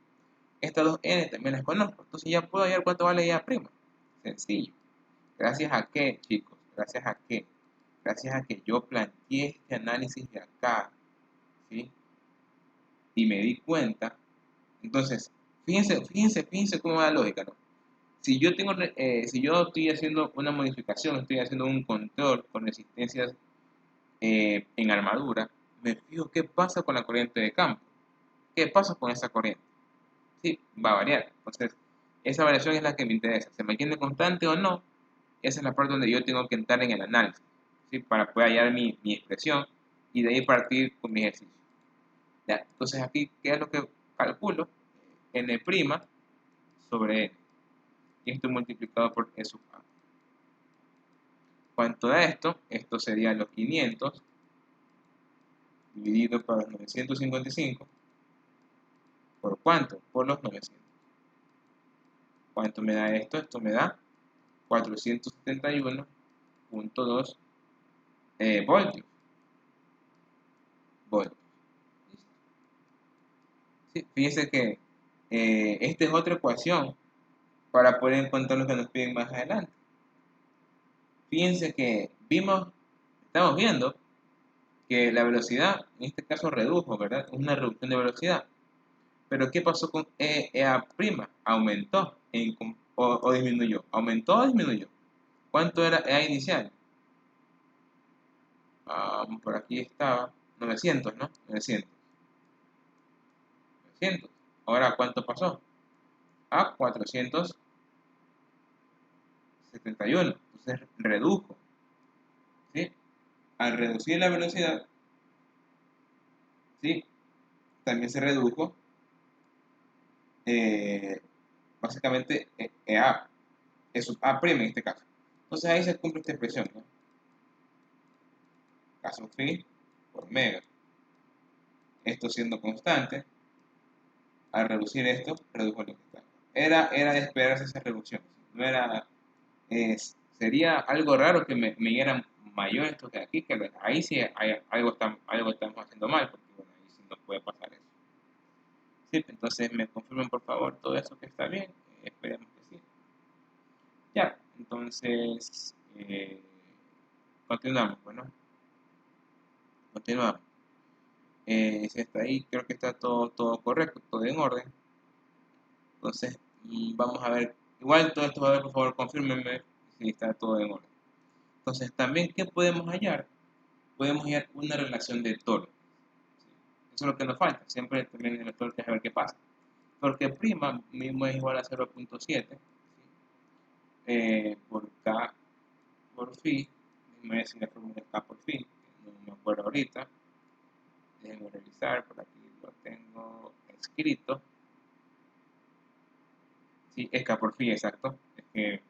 Estas dos n también las conozco, entonces ya puedo hallar cuánto vale A prima. Sencillo. ¿Gracias a qué, chicos? ¿Gracias a qué? Gracias a que yo planteé este análisis de acá, ¿sí? Y me di cuenta. Entonces, fíjense cómo va la lógica, ¿no? Si yo estoy haciendo una modificación, estoy haciendo un control con resistencias en armadura, me fijo qué pasa con la corriente de campo. ¿Qué pasa con esa corriente? Sí, va a variar. Entonces, esa variación es la que me interesa. ¿Se mantiene constante o no? Esa es la parte donde yo tengo que entrar en el análisis, ¿sí? Para poder hallar mi expresión y de ahí partir con mi ejercicio. ¿Ya? Entonces aquí, ¿qué es lo que calculo? N' sobre N. Y esto multiplicado por E sub A. ¿Cuánto da esto? Esto sería los 500 dividido por los 955. ¿Por cuánto? Por los 900. ¿Cuánto me da esto? Esto me da 471.2 voltios. Sí, fíjense que esta es otra ecuación para poder encontrar lo que nos piden más adelante. Fíjense que estamos viendo que la velocidad en este caso redujo, ¿verdad? Es una reducción de velocidad. Pero ¿qué pasó con EA'? ¿Aumentó o disminuyó? ¿Aumentó o disminuyó? ¿Cuánto era EA inicial? Por aquí estaba 900, ¿no? 900. Ahora, ¿cuánto pasó? A 471. Entonces redujo. ¿Sí? Al reducir la velocidad, ¿sí? También se redujo básicamente EA. Es A' en este caso. Entonces ahí se cumple esta expresión, ¿no? Caso phi por mega. Esto siendo constante, al reducir esto, redujo lo que está. Era de esperarse esa reducción. No era, sería algo raro que me diera mayor esto que aquí, que ahí sí algo estamos haciendo mal, porque bueno, ahí sí no puede pasar eso. Sí, entonces me confirmen por favor todo eso que está bien, esperemos que sí. Ya, entonces continuamos, bueno, continuamos. Si está ahí, creo que está todo correcto, todo en orden. Entonces, vamos a ver, igual todo esto va a ver, por favor, confírmenme si está todo en orden. Entonces, también, ¿qué podemos hallar? Podemos hallar una relación de torque. Eso es lo que nos falta, siempre también en el torque a ver qué pasa. Torque prima mismo es igual a 0.7 por K por phi. Déjenme ver si la fórmula es K por phi, no me acuerdo ahorita. Déjenme revisar, por aquí lo tengo escrito. Sí, es K por phi, exacto. Es que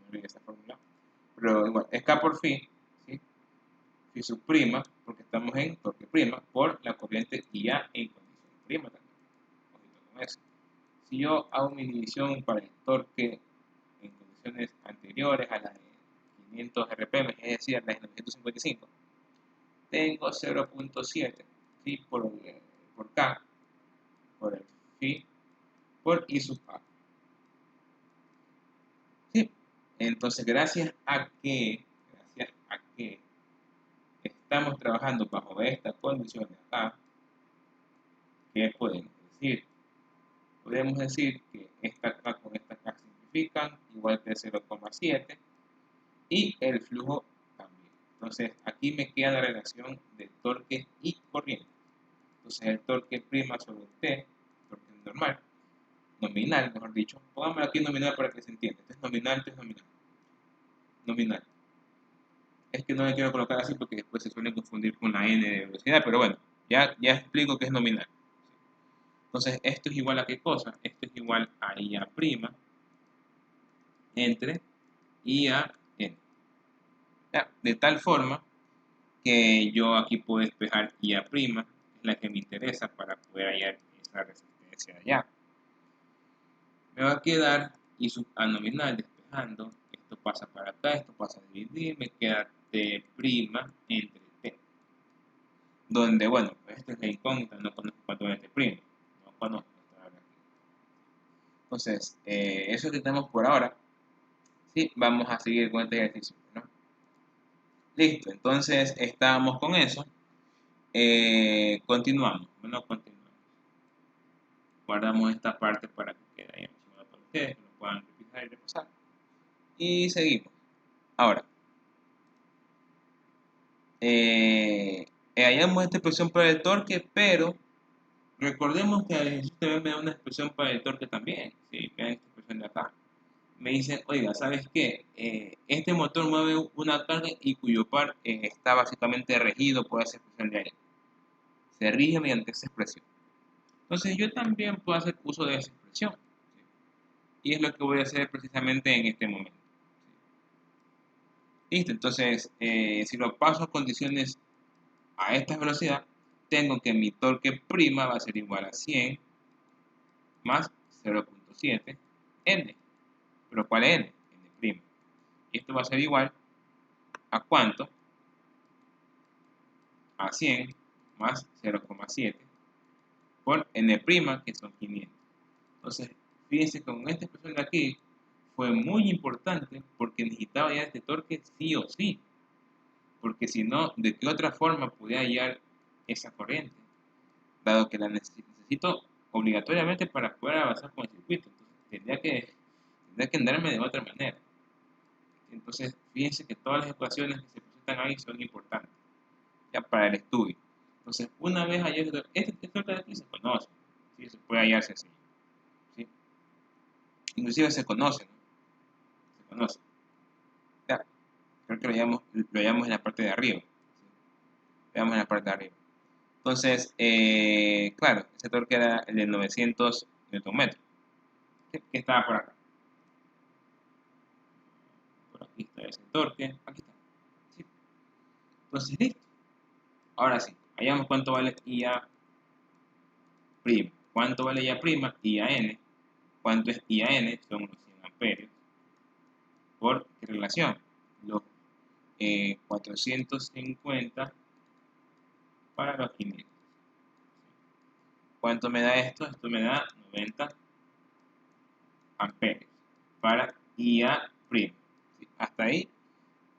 me olvidé esa fórmula. Pero igual, es K por phi, ¿sí? Phi sub prima, porque estamos en torque prima, por la corriente IA en condición prima también. Con eso. Si yo hago mi división para el torque en condiciones anteriores a las de 500 RPM, es decir, a las de 955, tengo 0.7 ¿sí? por K, por el phi, por I sub A. ¿Sí? Entonces, gracias a que estamos trabajando bajo estas condiciones acá, ¿qué podemos decir? Podemos decir que esta K con esta K simplifican, igual que 0,7, y el flujo también. Entonces, aquí me queda la relación de torque y corriente. Entonces, el torque prima sobre T, torque normal, nominal, mejor dicho. Pongámoslo aquí nominal para que se entienda. Esto es nominal, esto es nominal. Nominal. Es que no le quiero colocar así porque después se suele confundir con la n de velocidad, pero bueno, ya explico que es nominal. Entonces, esto es igual a qué cosa? Esto es igual a IA' entre IA n. Ya, de tal forma que yo aquí puedo despejar IA', es la que me interesa para poder hallar esa resistencia de allá. Me va a quedar I sub A nominal despejando, esto pasa para acá, esto pasa a dividir, me queda T' entre T. Donde, bueno, esta es la incógnita, no conozco cuánto es T', no conozco. Entonces, eso que tenemos por ahora, sí, vamos a seguir con este ejercicio, ¿no? Listo, entonces estamos con eso. Continuamos, bueno, continuamos. Guardamos esta parte para que quede ahí mencionado para ustedes, que lo puedan revisar y repasar. Y seguimos. Ahora, hallamos esta expresión para el torque, pero recordemos que el ejercicio también me da una expresión para el torque también. ¿Sí? Vean esta expresión de acá. Me dicen, oiga, ¿sabes qué? Este motor mueve una carga y cuyo par está básicamente regido por esa expresión de aire. Se rige mediante esa expresión. Entonces yo también puedo hacer uso de esa expresión. ecuación. ¿Sí? Y es lo que voy a hacer precisamente en este momento. ¿Sí? Listo, entonces, si lo paso a condiciones a esta velocidad, tengo que mi torque prima va a ser igual a 100 más 0.7 n. ¿Pero cuál es n? N prima. Y esto va a ser igual a ¿cuánto? A 100 más 0,7 por n prima, que son 500. Entonces, fíjense que con esta expresión de aquí fue muy importante porque necesitaba hallar este torque sí o sí. Porque si no, ¿de qué otra forma podía hallar esa corriente? Dado que la necesito obligatoriamente para poder avanzar con el circuito. Entonces, tendría que andarme de otra manera. Entonces, fíjense que todas las ecuaciones que se presentan ahí son importantes ya para el estudio. Entonces, una vez hallado este torque de aquí se conoce, ¿sí? Se puede hallarse así, ¿sí? Inclusive se conoce, ¿no? Se conoce. Ya, creo que lo hallamos en la parte de arriba, ¿sí? Lo hallamos en la parte de arriba. Entonces, claro, ese torque era el de 900 Nm, ¿sí? Que estaba por acá. Por aquí está ese torque, aquí está, ¿sí? Entonces, listo. Ahora sí, hallamos cuánto vale IA prima. ¿Cuánto vale IA prima? IA n. ¿Cuánto es IA n? Son unos 100 amperios. ¿Por qué relación? Los 450 para los 500. ¿Cuánto me da esto? Esto me da 90 amperios para IA prima. ¿Sí? Hasta ahí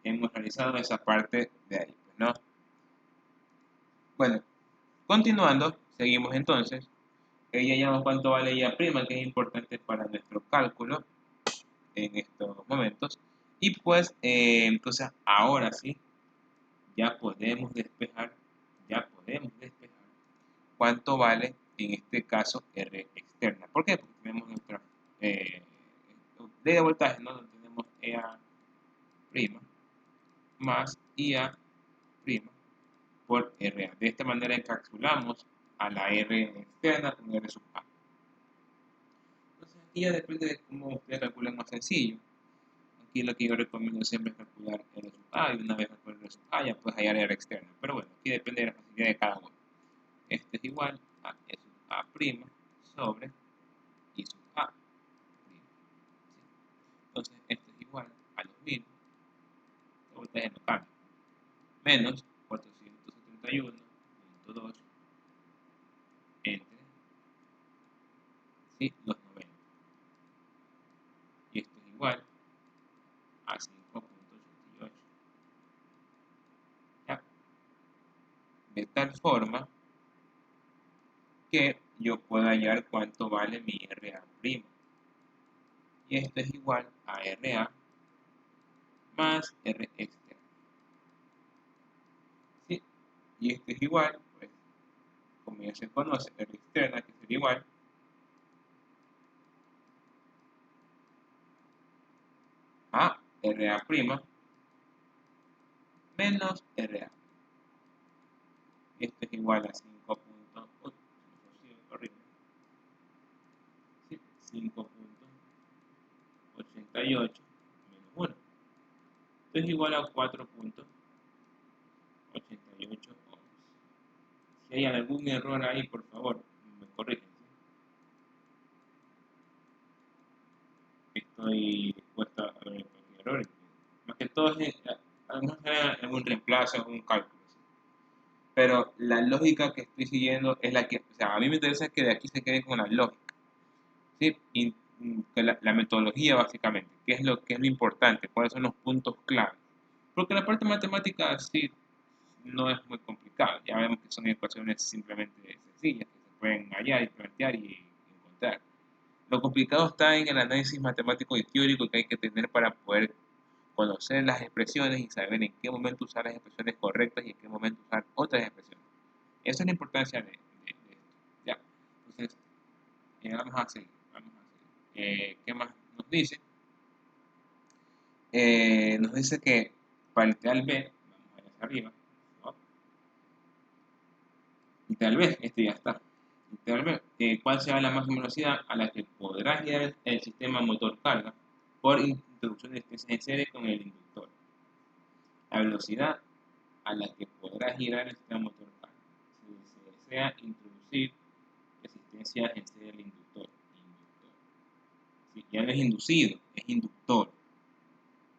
hemos realizado esa parte de ahí, ¿no? Bueno, continuando, seguimos entonces. Ya hallamos cuánto vale IA prima, que es importante para nuestro cálculo en estos momentos. Y pues, entonces ahora sí, ya podemos despejar cuánto vale en este caso R externa. ¿Por qué? Porque tenemos nuestra ley de voltaje, ¿no? Donde tenemos EA prima más IA prima por RA. De esta manera encapsulamos a la R externa con R sub A. Entonces aquí ya depende de cómo ustedes calculen más sencillo. Aquí lo que yo recomiendo siempre es calcular R sub A y una vez calcular R sub A ya puedes hallar R externa. Pero bueno, aquí depende de la facilidad de cada uno. Este es igual a E sub A prima sobre I sub A prima. ¿Sí? Entonces esto es igual a los 1000, la voltaje no cambia, menos 471.2 entre, ¿sí?, los 90. Y esto es igual a 5.88. ¿Ya? De tal forma que yo pueda hallar cuánto vale mi RA prima. Y esto es igual a RA más R externa. ¿Sí? Y esto es igual, pues, como ya se conoce, R externa, que sería igual a RA prima menos RA. Esto es igual a 5.88 ¿sí? 5.88 menos 1. Esto es igual a 4.88 ohms. Si hay algún error ahí, por favor, me corrigen. ¿Sí? Estoy dispuesto a ver cualquier error. Más que todo es algún reemplazo, algún cálculo. ¿Sí? Pero la lógica que estoy siguiendo es la que, o sea, a mí me interesa que de aquí se queden con la lógica, ¿sí? Y que la metodología básicamente, qué es lo importante, cuáles son los puntos claves. Porque la parte matemática sí no es muy complicada, ya vemos que son ecuaciones simplemente sencillas, que se pueden hallar y plantear y encontrar. Lo complicado está en el análisis matemático y teórico que hay que tener para poder conocer las expresiones y saber en qué momento usar las expresiones correctas y en qué momento usar otras expresiones. Esa es la importancia de esto. Ya. Entonces, vamos a seguir. ¿Qué más nos dice? Nos dice que para el ideal B, vamos a ir hacia arriba, ¿no? Ideal B, este ya está. ¿Cuál será la máxima velocidad a la que podrá girar el sistema motor carga por introducción de resistencia en serie con el inductor? La velocidad a la que podrá girar el sistema motor carga si se desea introducir resistencias en serie del inductor. Sí, ya no es inducido, es inductor.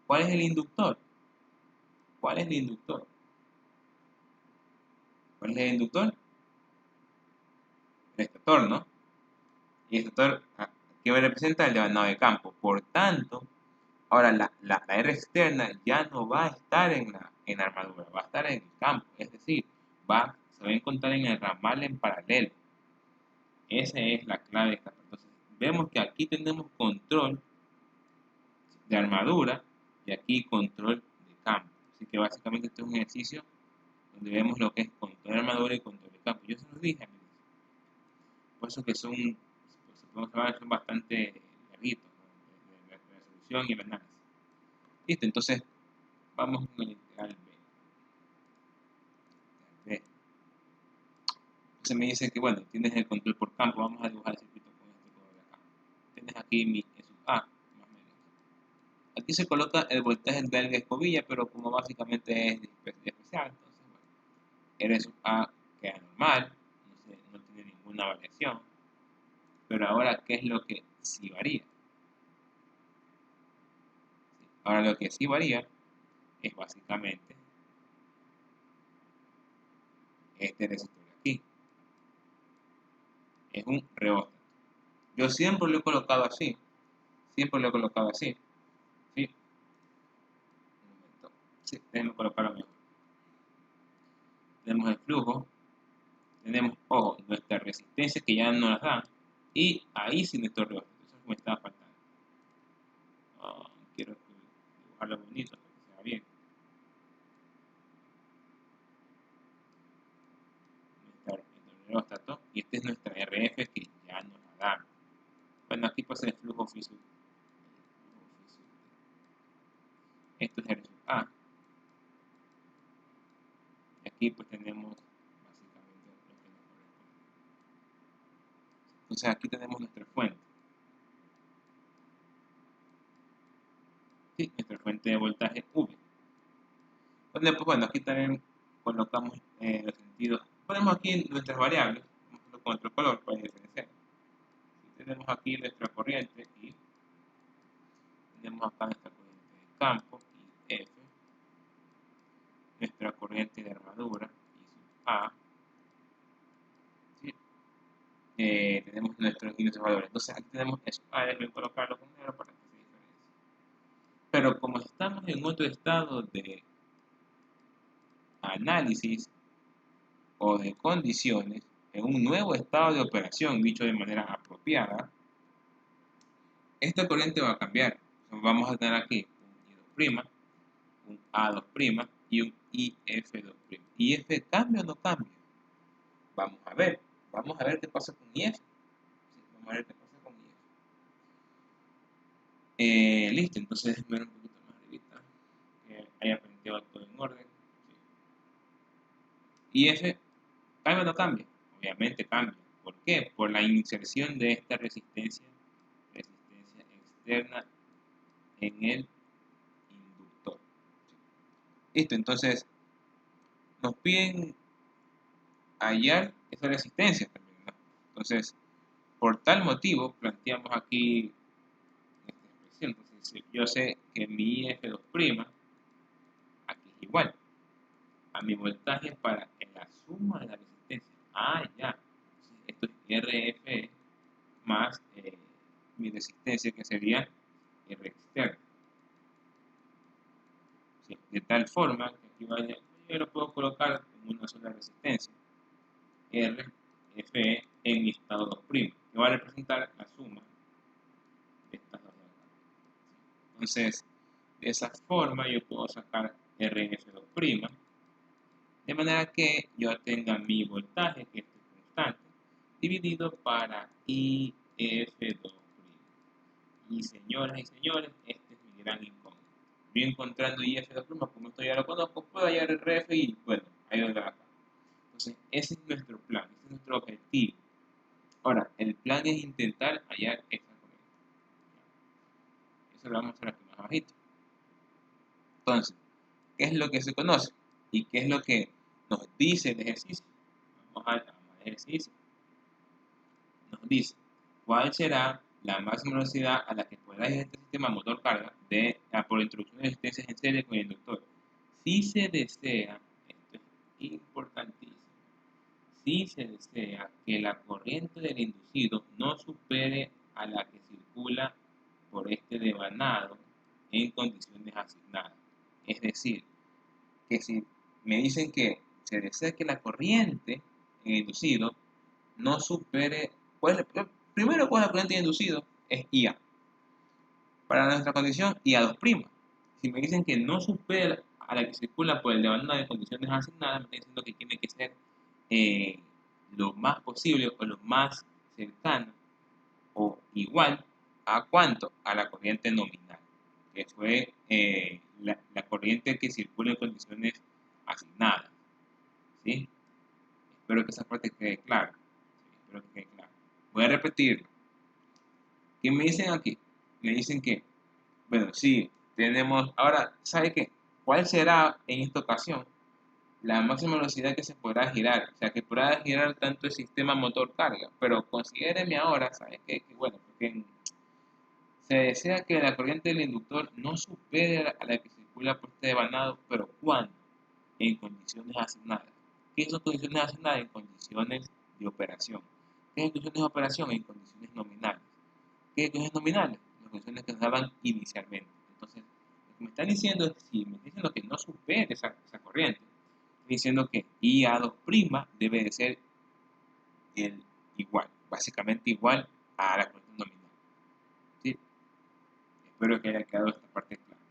¿Cuál es el inductor? ¿Cuál es el inductor? ¿Cuál es el inductor? El estator, ¿no? Y el estator, ¿qué representa? El levantado de campo. Por tanto, ahora la R externa ya no va a estar en la armadura, va a estar en el campo. Es decir, se va a encontrar en el ramal en paralelo. Esa es la clave de esta parte. Entonces, vemos que aquí tenemos control de armadura y aquí control de campo. Así que básicamente este es un ejercicio donde vemos lo que es control de armadura y control de campo. Yo se los dije, amigos. Por eso que son, pues, podemos hablar, son bastante larguitos, ¿no? La resolución y el análisis. Listo, entonces vamos con el integral B. Entonces me dice que, bueno, tienes el control por campo. Vamos a dibujar el circuito con este color de acá. Tienes aquí mi E sub A, más o menos. Aquí se coloca el voltaje de escobilla, pero como básicamente es especial, entonces, bueno, R sub A queda normal, no tiene ninguna variación. Pero ahora, ¿qué es lo que sí varía? Ahora lo que sí varía es básicamente este resistor de aquí. Es un reóstato. Yo siempre lo he colocado así. Siempre lo he colocado así. ¿Sí? Un momento. Sí, déjenme colocarlo mejor. Tenemos el flujo. Tenemos, ojo, nuestra resistencia que ya no las da. Y ahí sí nuestro reóstato. Eso es como estaba faltando. Quiero dibujarlo bonito para que se vea bien. Nuestro reóstato. Y esta es nuestra RF que ya nos la da. Bueno, aquí pasa el flujo físico. Esto es el A. Y aquí pues tenemos básicamente lo que nos corresponde. Entonces aquí tenemos nuestra fuente. Sí, nuestra fuente de voltaje V. Donde, pues bueno, aquí también colocamos los sentidos. Ponemos aquí nuestras variables. Vamos a hacerlo con otro color para diferenciar. Tenemos aquí nuestra corriente y tenemos acá nuestra corriente de campo y F, nuestra corriente de armadura y sub A, ¿sí? Tenemos nuestros valores. Entonces aquí tenemos eso. Déjenme colocarlo con negro para que se diferencie. Pero como estamos en otro estado de análisis o de condiciones, en un nuevo estado de operación, dicho de manera apropiada, esta corriente va a cambiar. Vamos a tener aquí un I2', un A2' y un IF2'. ¿IF cambia o no cambia? Vamos a ver qué pasa con IF. Sí, vamos a ver qué pasa con IF. Listo, entonces déjenme ver un poquito más arribita, que haya aprendido todo en orden. Sí. IF cambia o no cambia. Obviamente cambia. ¿Por qué? Por la inserción de esta resistencia externa en el inductor. Listo, entonces nos piden hallar esa resistencia también, ¿no? Entonces, por tal motivo, planteamos aquí esta expresión. Entonces, si yo sé que mi IF2' aquí es igual a mi voltaje para la suma de la resistencia. Ya. Entonces, esto es RF más mi resistencia, que sería R externa. ¿Sí? De tal forma que aquí vaya, yo lo puedo colocar como una sola resistencia. RFE en mi estado 2', que va a representar la suma de estas dos. Entonces, de esa forma yo puedo sacar RF2', de manera que yo tenga mi voltaje, que es constante, dividido para IF2'. Y señoras y señores, este es mi gran incómodo. Yo encontrando IF2', como esto ya lo conozco, puedo hallar el RF y bueno, ahí lo acá. Entonces, ese es nuestro plan, ese es nuestro objetivo. Ahora, el plan es intentar hallar esa corriente. Eso lo vamos a hacer aquí más abajito. Entonces, ¿qué es lo que se conoce? ¿Y qué es lo que nos dice el ejercicio? Vamos al ejercicio. Nos dice, ¿cuál será la máxima velocidad a la que podrá ir este sistema motor carga por introducción de resistencias en serie con el inductor? Si se desea, esto es importantísimo, si se desea que la corriente del inducido no supere a la que circula por este devanado en condiciones asignadas. Es decir, que si me dicen que se desea que la corriente en inducido no supere, pues, primero pues la corriente en inducido es IA. Para nuestra condición, IA2'. Si me dicen que no supera a la que circula por el devanado de condiciones asignadas, me está diciendo que tiene que ser eh, lo más posible o lo más cercano o igual a cuánto, a la corriente nominal, que fue la corriente que circula en condiciones asignadas. ¿Sí? Espero que esa parte quede clara. ¿Sí? Espero que quede claro. Voy a repetirlo. ¿Qué me dicen aquí? Me dicen que, bueno, sí, tenemos, ahora, ¿sabe qué? ¿Cuál será en esta ocasión la máxima velocidad que se podrá girar? O sea, que podrá girar tanto el sistema motor carga. Pero considéreme ahora, ¿sabe qué? Que bueno, porque se desea que la corriente del inductor no supere a la que circula por este devanado, pero ¿cuándo? En condiciones asignadas. ¿Qué son condiciones asignadas? En condiciones de operación. ¿Qué es condiciones de operación? En condiciones nominales. ¿Qué es condiciones nominales? Las condiciones que nos daban inicialmente. Entonces, lo que me están diciendo es que si me están diciendo que no supere esa corriente, estoy diciendo que IA2' debe de ser igual, básicamente igual a la corriente nominal. ¿Sí? Espero que haya quedado esta parte clara.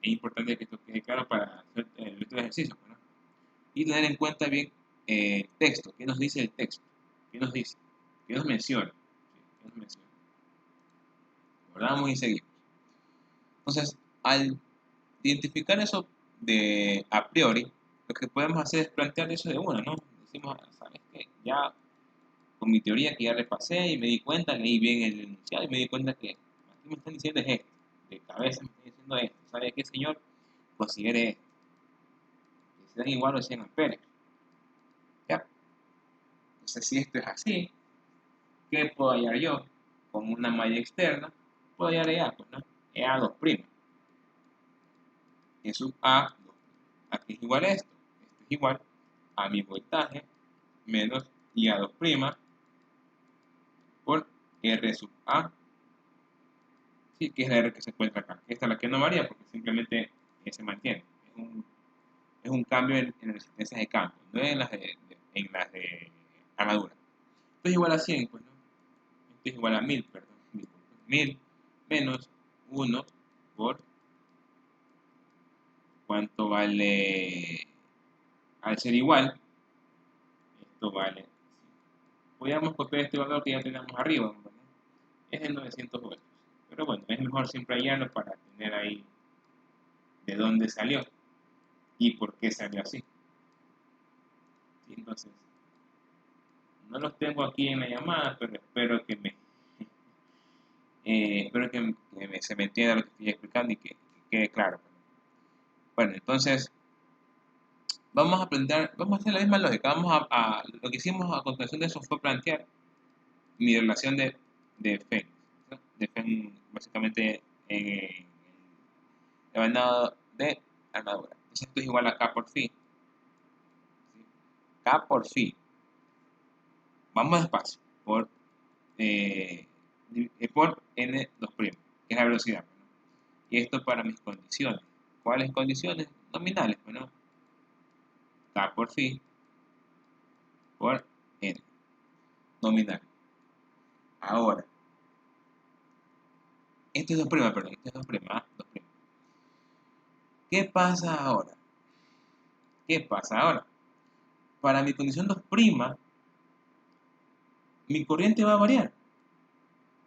Es importante que esto quede claro para hacer el resto del ejercicio, ¿no? Y tener en cuenta bien el texto. ¿Qué nos dice el texto? ¿Qué nos dice? ¿Qué nos menciona? ¿Sí? ¿Qué nos menciona? Guardamos y seguimos. Entonces, al identificar eso de a priori, lo que podemos hacer es plantear eso de una, ¿no? Decimos, ¿sabes qué? Ya con mi teoría que ya repasé y me di cuenta, leí bien el enunciado y me di cuenta que aquí me están diciendo es esto. De cabeza me están diciendo esto. ¿Sabe qué, señor? Considere esto. Que sean igual o 100 amperes. ¿Ya? Entonces, si esto es así, ¿qué puedo hallar yo? Con una malla externa, puedo hallar EA, pues, ¿no? EA2'. E sub A, aquí es igual a esto. Esto es igual a mi voltaje menos IA2' por R sub A, sí, que es la R que se encuentra acá. Esta es la que no varía porque simplemente se mantiene. Es un cambio en resistencias de campo, no en en las de armadura. Esto es igual a 100, pues, ¿no? Esto es igual a 1000, perdón. 1000 menos 1 por cuánto vale al ser igual. Esto vale. Podríamos copiar este valor que ya tenemos arriba, ¿no? Es de 900 voltios. Pero bueno, es mejor siempre hallarlo para tener ahí de dónde salió y por qué salió así. ¿Sí? Entonces, no los tengo aquí en la llamada, pero espero que se me entienda lo que estoy explicando y que quede claro. Bueno, entonces vamos a hacer la misma lógica. Lo que hicimos a continuación de eso fue plantear mi relación de Feng, ¿no? De Feng básicamente en el devanado de armadura. Entonces esto es igual a K por phi. ¿Sí? K por phi. Vamos despacio. Eh, por N2', que es la velocidad, ¿no? Y esto para mis condiciones. ¿Cuáles condiciones? Nominales, bueno, K por phi por N, nominal. Ahora, esto es 2', perdón, esto es 2', 2'. ¿Qué pasa ahora? ¿Qué pasa ahora? Para mi condición 2', mi corriente va a variar.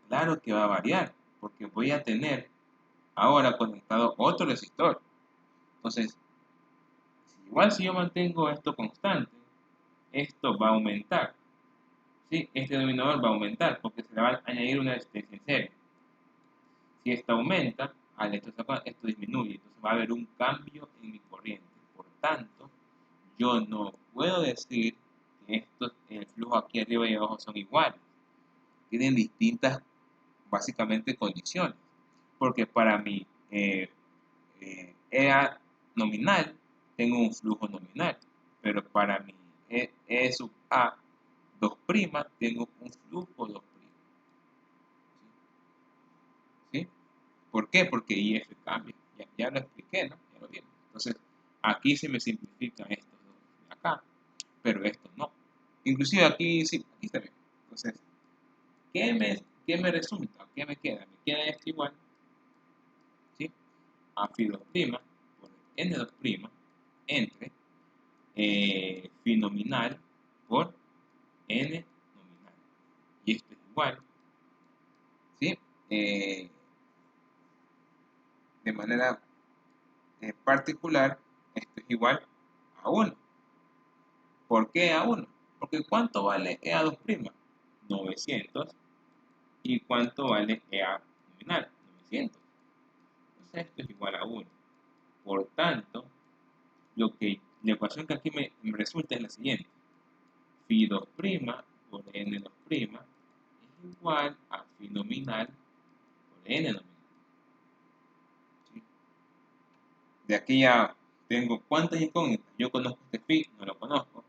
Claro que va a variar, porque voy a tener ahora conectado otro resistor. Entonces, igual si yo mantengo esto constante, esto va a aumentar. ¿sí? Este denominador va a aumentar porque se le va a añadir una resistencia en serie. Si esto aumenta, esto disminuye, entonces va a haber un cambio en mi corriente. Por tanto, yo no puedo decir que el flujo aquí arriba y abajo son iguales. Tienen distintas, básicamente, condiciones. Porque para mi EA nominal, tengo un flujo nominal. Pero para mi E sub A 2', tengo un flujo 2'. ¿Sí? ¿Por qué? Porque IF cambia. Ya lo expliqué, ¿no? Ya lo vimos. Entonces, aquí se me simplifican estos dos de acá, pero estos no. Inclusive aquí sí, aquí está bien. Entonces, ¿qué me resulta? ¿Qué me queda? Me queda esto igual, ¿sí? A phi 2' por N 2' entre phi nominal por N nominal. Y esto es igual, ¿sí? De manera particular, esto es igual a 1. ¿Por qué a 1? Porque ¿cuánto vale EA2'? 900. ¿Y cuánto vale EA nominal? 900. Entonces esto es igual a 1. Por tanto, la ecuación que aquí me resulta es la siguiente. Phi 2' por N 2' es igual a phi nominal por N nominal. ¿Sí? De aquí ya tengo cuántas incógnitas. Yo conozco este phi, no lo conozco.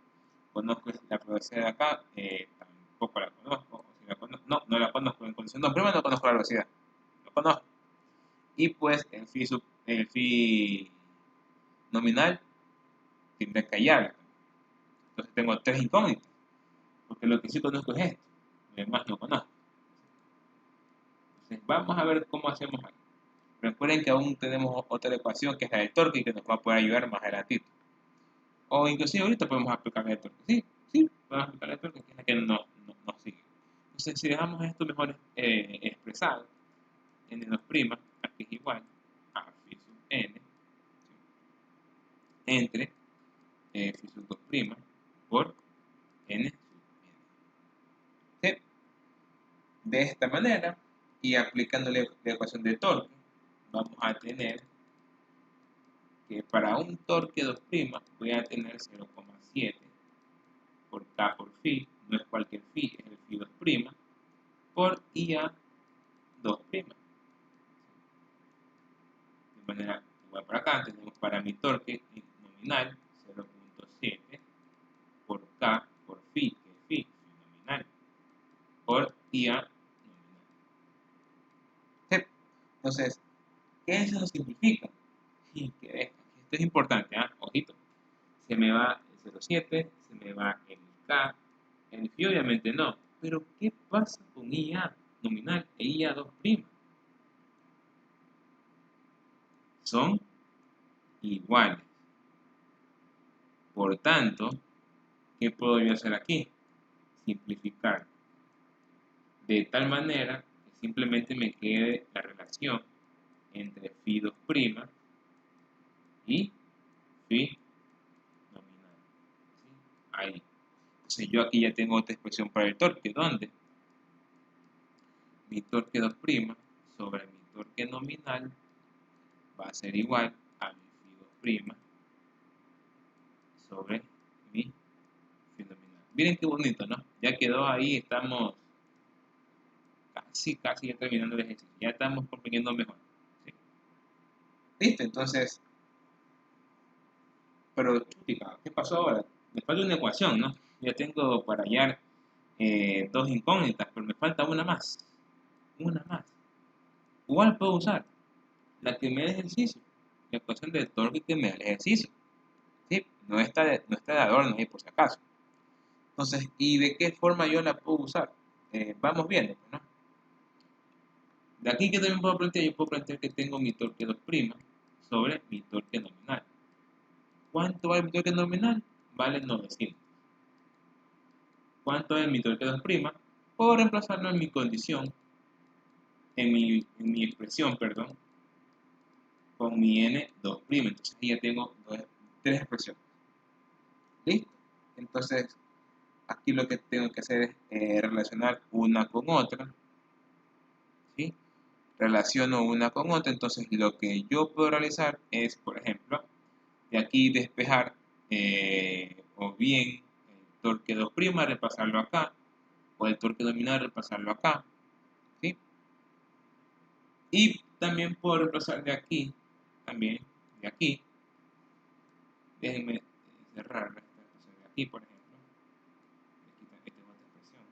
Conozco la velocidad de acá, tampoco la conozco. O si la conozco, no la conozco en condición. No, primero no conozco la velocidad, lo conozco. Y pues el phi nominal tendré que hallarlo. Entonces tengo tres incógnitas, porque lo que sí conozco es esto, lo demás no conozco. Entonces vamos a ver cómo hacemos aquí. Recuerden que aún tenemos otra ecuación que es la del torque que nos va a poder ayudar más adelantito. O inclusive ahorita podemos aplicar el torque. Sí, podemos aplicar el torque que es la que nos sigue. Entonces si dejamos esto mejor expresado, n2', aquí es igual a phi sub n, ¿sí? Entre phi sub 2' por n sub n. ¿Sí? De esta manera, y aplicándole la ecuación de torque, vamos a tener que para un torque 2' voy a tener 0,7 por K por phi, no es cualquier phi, es el phi 2' por IA 2'. De manera igual para acá, tenemos para mi torque nominal 0,7 por K por phi, que es phi nominal, por IA nominal. ¿Sí? Entonces, ¿qué se nos simplifica? Y que esto es importante, ojito. Se me va el 0,7, se me va el K, el phi obviamente no. Pero, ¿qué pasa con IA nominal e IA 2'? Son iguales. Por tanto, ¿qué puedo yo hacer aquí? Simplificar. De tal manera que simplemente me quede la relación entre phi 2' y phi nominal. ¿Sí? Ahí. Entonces yo aquí ya tengo otra expresión para el torque, ¿dónde? Mi torque 2' sobre mi torque nominal va a ser igual a mi phi 2' sobre mi phi nominal. Miren qué bonito, ¿no? Ya quedó ahí, estamos casi ya terminando el ejercicio. Ya estamos comprendiendo mejor. ¿Sí? ¿Listo? Entonces, pero ¿qué pasó ahora? Me falta una ecuación, ¿no? Ya tengo para hallar dos incógnitas, pero me falta una más. Una más. ¿Cuál puedo usar? La que me da el ejercicio. La ecuación del torque que me da el ejercicio. ¿Sí? No está de adorno ahí por si acaso. Entonces, ¿y de qué forma yo la puedo usar? Vamos viendo, ¿no? De aquí que también puedo plantear, yo puedo plantear que tengo mi torque 2' sobre mi torque nominal. ¿Cuánto vale mi torque nominal? Vale 900. ¿Cuánto es mi torque 2'? Puedo reemplazarlo en mi condición, en mi expresión, perdón, con mi n 2'. Entonces aquí ya tengo tres expresiones. ¿Listo? Entonces, aquí lo que tengo que hacer es relacionar una con otra, ¿sí? Relaciono una con otra, entonces lo que yo puedo realizar es, por ejemplo, de aquí despejar o bien el torque 2' repasarlo acá, o el torque nominal repasarlo acá, ¿sí? Y también puedo repasar de aquí, también de aquí, déjenme cerrar esta expresión de aquí, por ejemplo, aquí tengo otra expresión,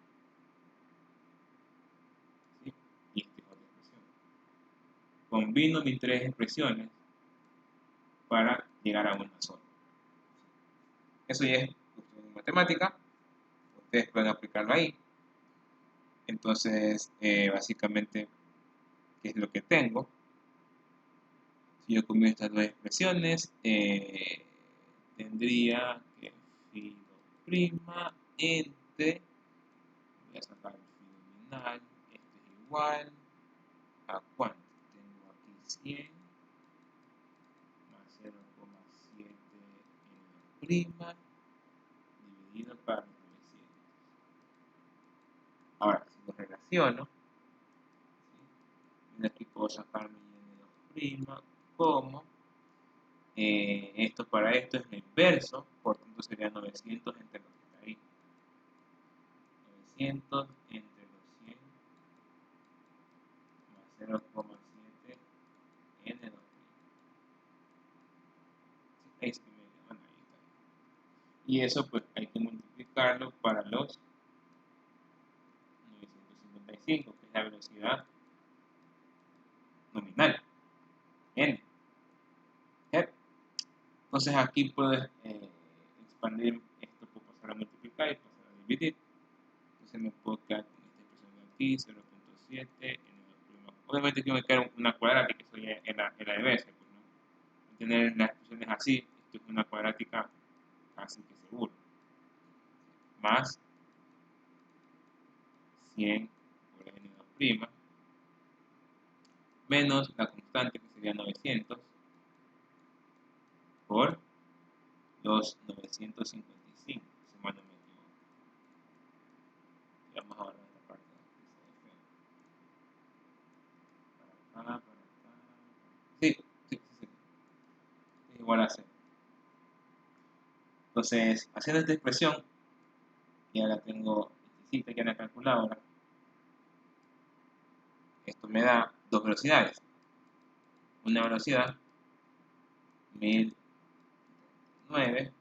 ¿sí? Y esta es otra expresión. Combino mis tres expresiones para llegar a una sola. Eso ya es cuestión de matemática, ustedes pueden aplicarlo ahí. Entonces, básicamente, ¿qué es lo que tengo? Si yo combino estas dos expresiones, tendría que phi 2' entre, voy a sacar el phi nominal, esto es igual a cuánto, tengo aquí 100 más 0,7 n' dividido para 900. Ahora, si lo relaciono, ¿sí? Aquí puedo sacar mi n2' como esto para esto es lo inverso, por tanto sería 900 entre lo que está ahí. 900 entre los 100 más 0,7 n2'. Ahí está. Y eso pues hay que multiplicarlo para los 955, que es la velocidad nominal, n. Entonces aquí puedes expandir esto, puedo pasar a multiplicar y pasar a dividir. Entonces me puedo quedar con esta expresión de aquí, 0.7 n2'. Obviamente que me queda una cuadrática, eso ya en la de veces, pues, ¿no? Tener las expresiones así, esto es una cuadrática casi que seguro. Más 100 por n2' menos la constante que sería 900 por los 955, si mal no me equivoco. Y vamos a ver esta parte de aquí. Para acá, para acá. Sí, sí, sí, sí. Es igual a 0. Entonces, haciendo esta expresión, ya la tengo explícita ya en la calculadora. Esto me da dos velocidades. Una velocidad 1009,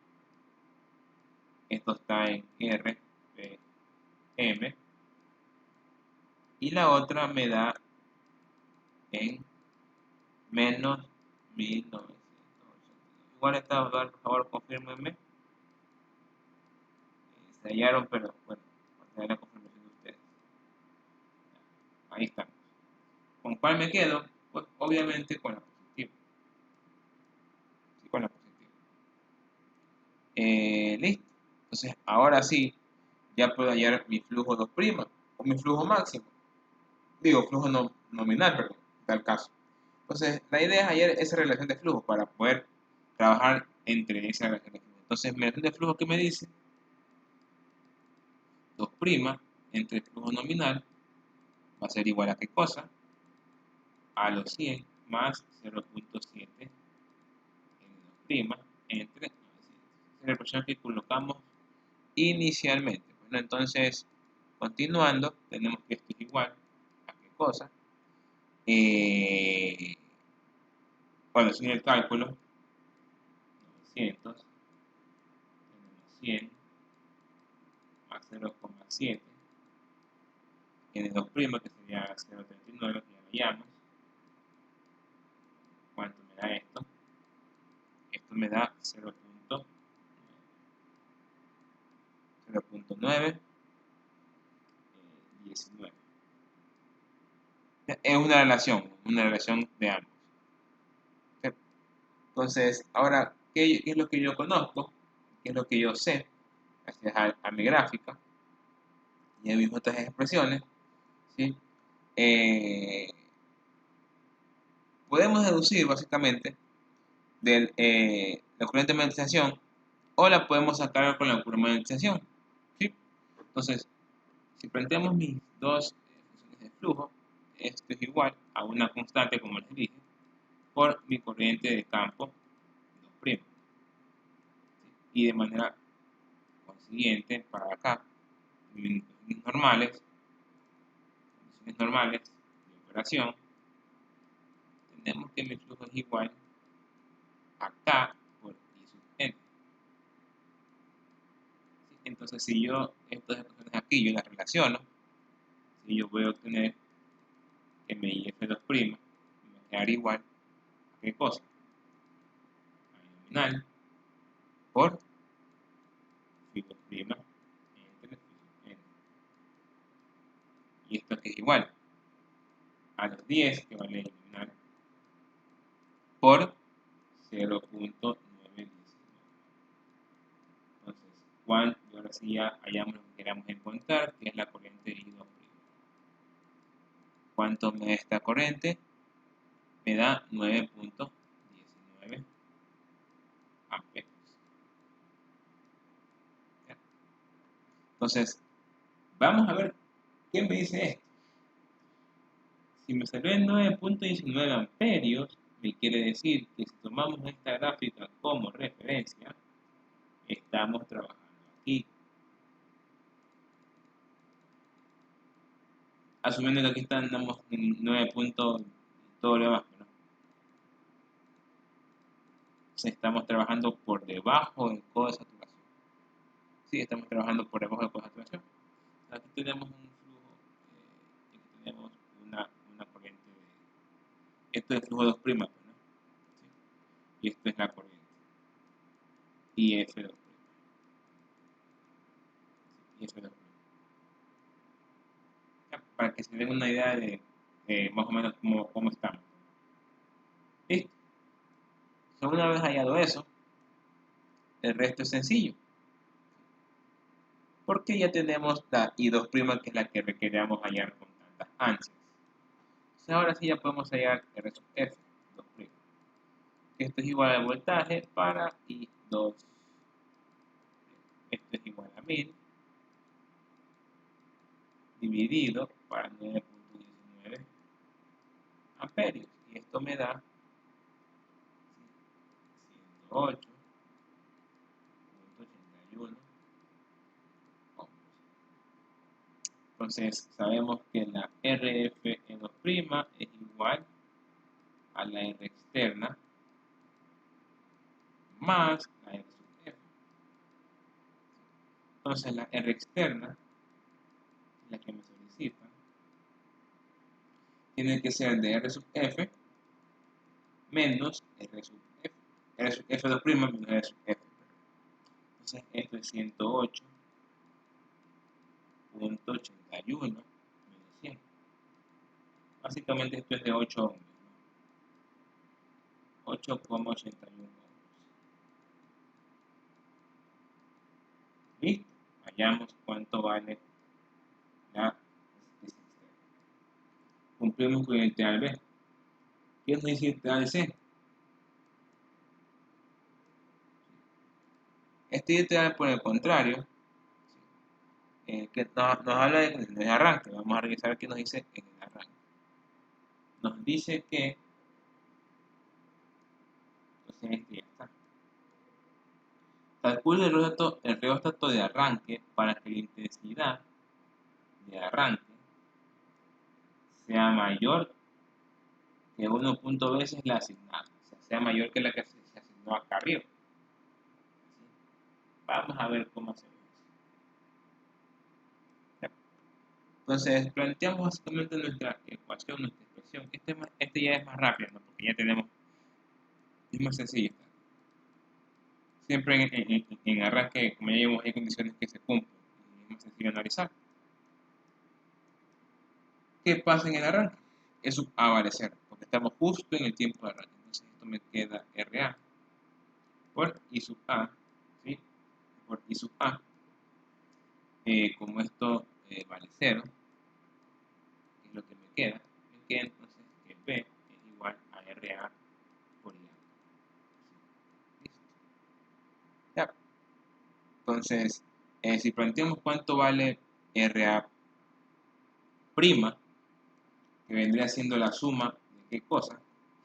esto está en RPM, y la otra me da en menos 1980. Igual está, por favor, confírmenme. Se hallaron, pero bueno, para tener la confirmación de ustedes. Ahí estamos. ¿Con cuál me quedo? Pues obviamente con la positiva. Sí, con la positiva. Listo. Entonces, ahora sí, ya puedo hallar mi flujo 2' o mi flujo máximo. Digo, flujo nominal, perdón, en tal caso. Entonces, la idea es hallar esa relación de flujo para poder trabajar entre esa relación de flujo. Entonces, mi relación de flujo que me dice 2' entre el flujo nominal va a ser igual a qué cosa? A los 100 más 0.7 n2' entre 900. Esa es la expresión que colocamos inicialmente. Bueno, entonces, continuando, tenemos que esto es igual a qué cosa. Bueno, sin el cálculo, 900 menos 100 más 0,7 n2', que sería 0,39, que ya lo hallamos. ¿Cuánto me da esto? Esto me da 0.919. Es una relación de ambos. Entonces, ahora, ¿qué es lo que yo conozco? ¿Qué es lo que yo sé? Gracias a mi gráfica y a mis otras expresiones, ¿sí? Podemos deducir básicamente la corriente de monetización o la podemos sacar con la curva de monetización, ¿sí? Entonces, si planteamos mis dos funciones de flujo, esto es igual a una constante, como les dije, por mi corriente de campo 2'. Y de manera consiguiente, para acá, en condiciones normales de operación, tenemos que mi flujo es igual a K por I sub N. Entonces, si yo estas ecuaciones aquí yo las relaciono, si yo voy a obtener que mi F2' me va a quedar igual a qué cosa, a nominal por phi 2' entre phi sub n. Y esto que es igual a los 10 que vale nominal por 0.919. Entonces, cuánto, ahora sí ya hallamos lo que queramos encontrar, que es la corriente I2'. ¿Cuánto me da esta corriente? Me da 9.19 amperios. Entonces, vamos a ver qué me dice esto. Si me salió en 9.19 amperios, me quiere decir que si tomamos esta gráfica como referencia, estamos trabajando aquí. Asumiendo que aquí estamos en 9 puntos todo lo demás, ¿no? Entonces estamos trabajando por debajo del codo de saturación. Sí, estamos trabajando por debajo del codo de saturación. Aquí tenemos un flujo, aquí tenemos una corriente de... Esto es el flujo 2', ¿no? ¿Sí? Y esto es la corriente. Y F2'. Y F2'. Para que se den una idea de más o menos cómo estamos. ¿Listo? Una vez hallado eso, el resto es sencillo. Porque ya tenemos la I2', que es la que requeríamos hallar con tantas ansias. Entonces ahora sí ya podemos hallar R sub F, 2'. Esto es igual al voltaje para I2. Esto es igual a 1000 dividido para 9.19 amperios. Y esto me da 108.81 ohms. Entonces sabemos que la RFE2' es igual a la R externa más la R sub F. Entonces la R externa, la que me solicitan, tiene que ser de R sub F menos R sub F. R sub F2' menos R sub F. Entonces esto es 108.81 menos 100. Básicamente esto es de 8 ohms. 8,81 ohms. Listo. Hallamos cuánto vale la resistencia externa. Cumplimos con el integral B. ¿Qué nos dice el integral C? Este integral, por el contrario, que nos habla de arranque. Vamos a revisar qué nos dice en el arranque. Nos dice que, entonces este ya está. Calcule el reóstato de arranque para que la intensidad de arranque sea mayor que 1 veces la asignada. O sea, sea mayor que la que se asignó acá arriba. ¿Sí? Vamos a ver cómo hacemos eso. Entonces, planteamos básicamente nuestra ecuación, nuestra expresión. Este ya es más rápido, ¿no? Porque ya tenemos, es más sencillo. Siempre en arranque, como ya vimos, hay condiciones que se cumplen. Y es más sencillo analizar. ¿Qué pasa en el arranque? Es sub A vale 0, porque estamos justo en el tiempo de arranque. Entonces, esto me queda RA por I sub A, ¿sí? Por I sub A. Como esto vale 0, que es lo que me queda entonces que B es igual a RA por IA. ¿Listo? Ya. Entonces, si planteamos cuánto vale RA prima, que vendría siendo la suma de qué cosa,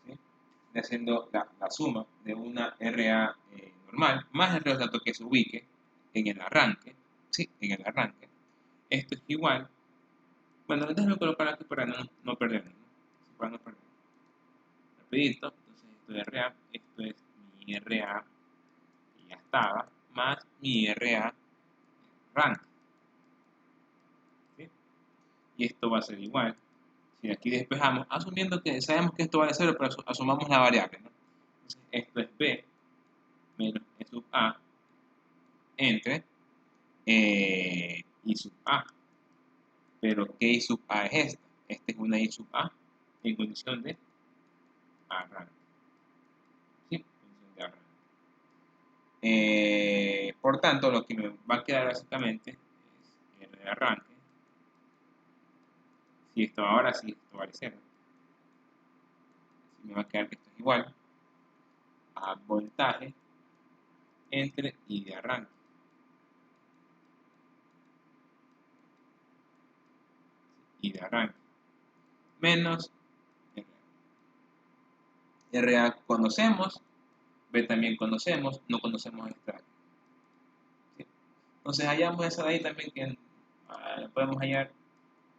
¿sí? Vendría siendo la suma de una RA normal, más el resultado que se ubique en el arranque, ¿sí? En el arranque. Esto es igual, bueno, déjame colocar aquí para no perdernos, ¿no? Para no perdernos. Rapidito, entonces esto es RA, esto es mi RA, y ya estaba, más mi RA rank, ¿sí? Y esto va a ser igual. Si aquí despejamos, asumiendo que sabemos que esto vale 0, pero asumamos la variable, ¿no? Entonces, esto es B menos E sub A entre I sub A. Pero ¿qué I sub A es esta? Esta es una I sub A en condición de arranque. ¿Sí? En condición de arranque. Por tanto, lo que me va a quedar básicamente es R de arranque. Si esto ahora sí, esto vale 0. Me va a quedar que esto es igual a voltaje entre I de arranque. I de arranque. Menos RA. RA conocemos, B también conocemos, no conocemos esta. ¿Sí? Entonces hallamos esa de ahí también que podemos hallar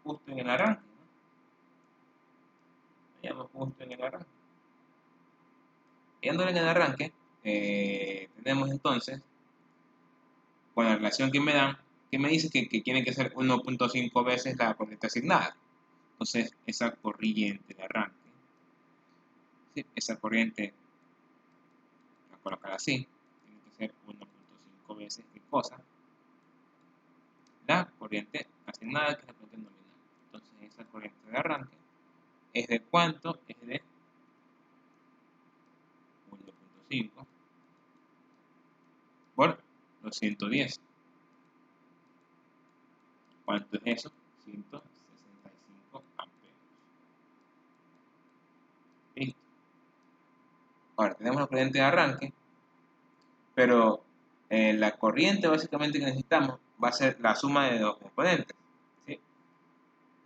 justo en el arranque, ¿no? Hallamos justo en el arranque. Hallándolo en el arranque, tenemos entonces, con la relación que me dan, que me dice que tiene que ser 1.5 veces la corriente asignada. Entonces, esa corriente de arranque, ¿sí? Esa corriente, voy a colocar así, tiene que ser 1.5 veces ¿qué cosa? La corriente asignada, que es la corriente nominal. Entonces, esa corriente de arranque es de ¿cuánto? Es de 1.5 por 210. ¿Cuánto es eso? 165 amperes. Listo. Ahora, tenemos la corriente de arranque, pero la corriente básicamente que necesitamos va a ser la suma de dos componentes, ¿sí?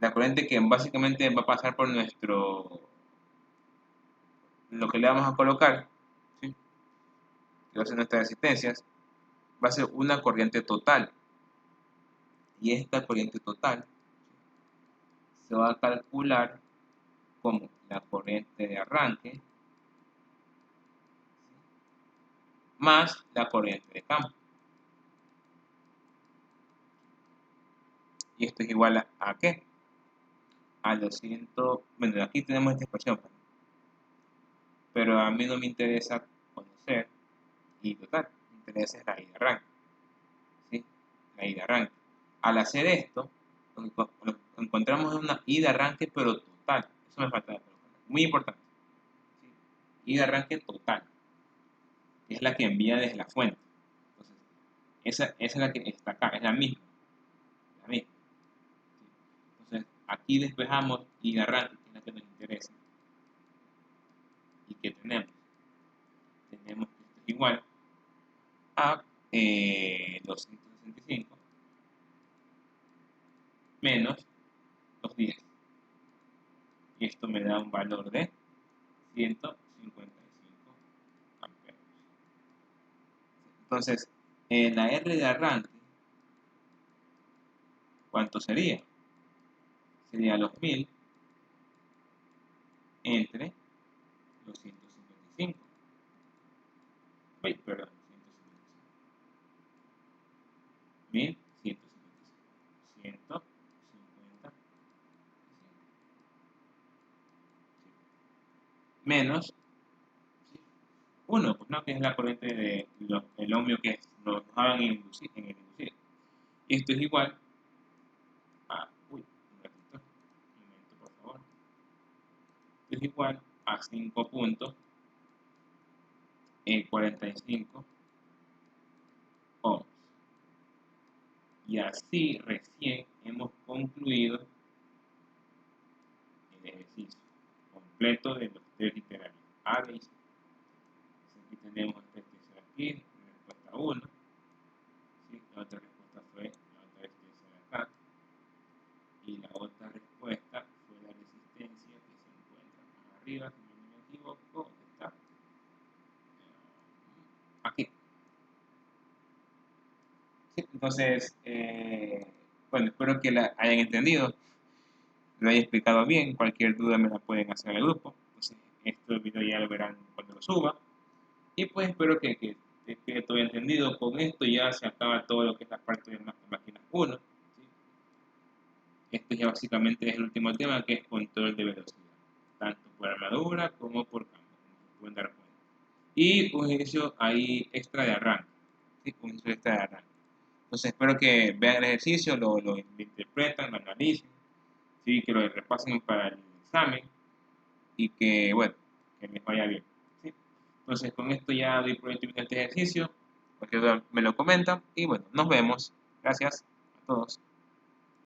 La corriente que básicamente va a pasar por lo que le vamos a colocar, ¿sí? Que va a ser nuestras resistencias, va a ser una corriente total. Y esta corriente total se va a calcular como la corriente de arranque más la corriente de campo. Y esto es igual ¿a qué? A 200, bueno, aquí tenemos esta expresión, pero a mí no me interesa conocer I total, me interesa la I de arranque, ¿sí? La I de arranque. Al hacer esto, lo encontramos en una I de arranque, pero total. Eso me falta de colocar. Muy importante, ¿sí? I de arranque total, que es la que envía desde la fuente. Entonces, esa es la que está acá, es la misma. La misma, ¿sí? Entonces, aquí despejamos I de arranque, que es la que nos interesa. ¿Y qué tenemos? Tenemos que esto es igual a 265 menos los 10. Y esto me da un valor de 155 amperes. Entonces, en la R de arranque, ¿cuánto sería? Sería los 1000 entre los 155. Uy, perdón, 155. 1155. 150 menos 1, pues no, que es la corriente del ohmio que nos hagan inducir, en el inducir. Y esto es igual a, un ratito, un momento por favor, es igual a 5.45 ohms. Y así recién hemos concluido el ejercicio completo de los tres literales A, B y C. Aquí tenemos esta expresión aquí, respuesta 1. ¿Sí? La otra respuesta fue la otra expresión acá. y la otra respuesta fue la resistencia que se encuentra más arriba, si no me equivoco, está aquí. Sí, entonces, bueno, espero que la hayan entendido, lo haya explicado bien. Cualquier duda me la pueden hacer en el grupo. Entonces, este video ya lo verán cuando lo suba. Y pues espero que quede todo entendido. Con esto ya se acaba todo lo que es la parte de máquinas 1. ¿Sí? Esto ya básicamente es el último tema, que es control de velocidad, tanto por armadura como por campo, como se pueden dar cuenta. Y un ejercicio ahí extra de arranque. ¿Sí? Un ejercicio extra de arranque. Entonces espero que vean el ejercicio, lo interpretan, lo analicen, ¿sí? Que lo repasen para el examen y que, bueno, que les vaya bien. ¿Sí? Entonces con esto ya doy por hecho este ejercicio, porque me lo comentan y bueno, nos vemos. Gracias a todos.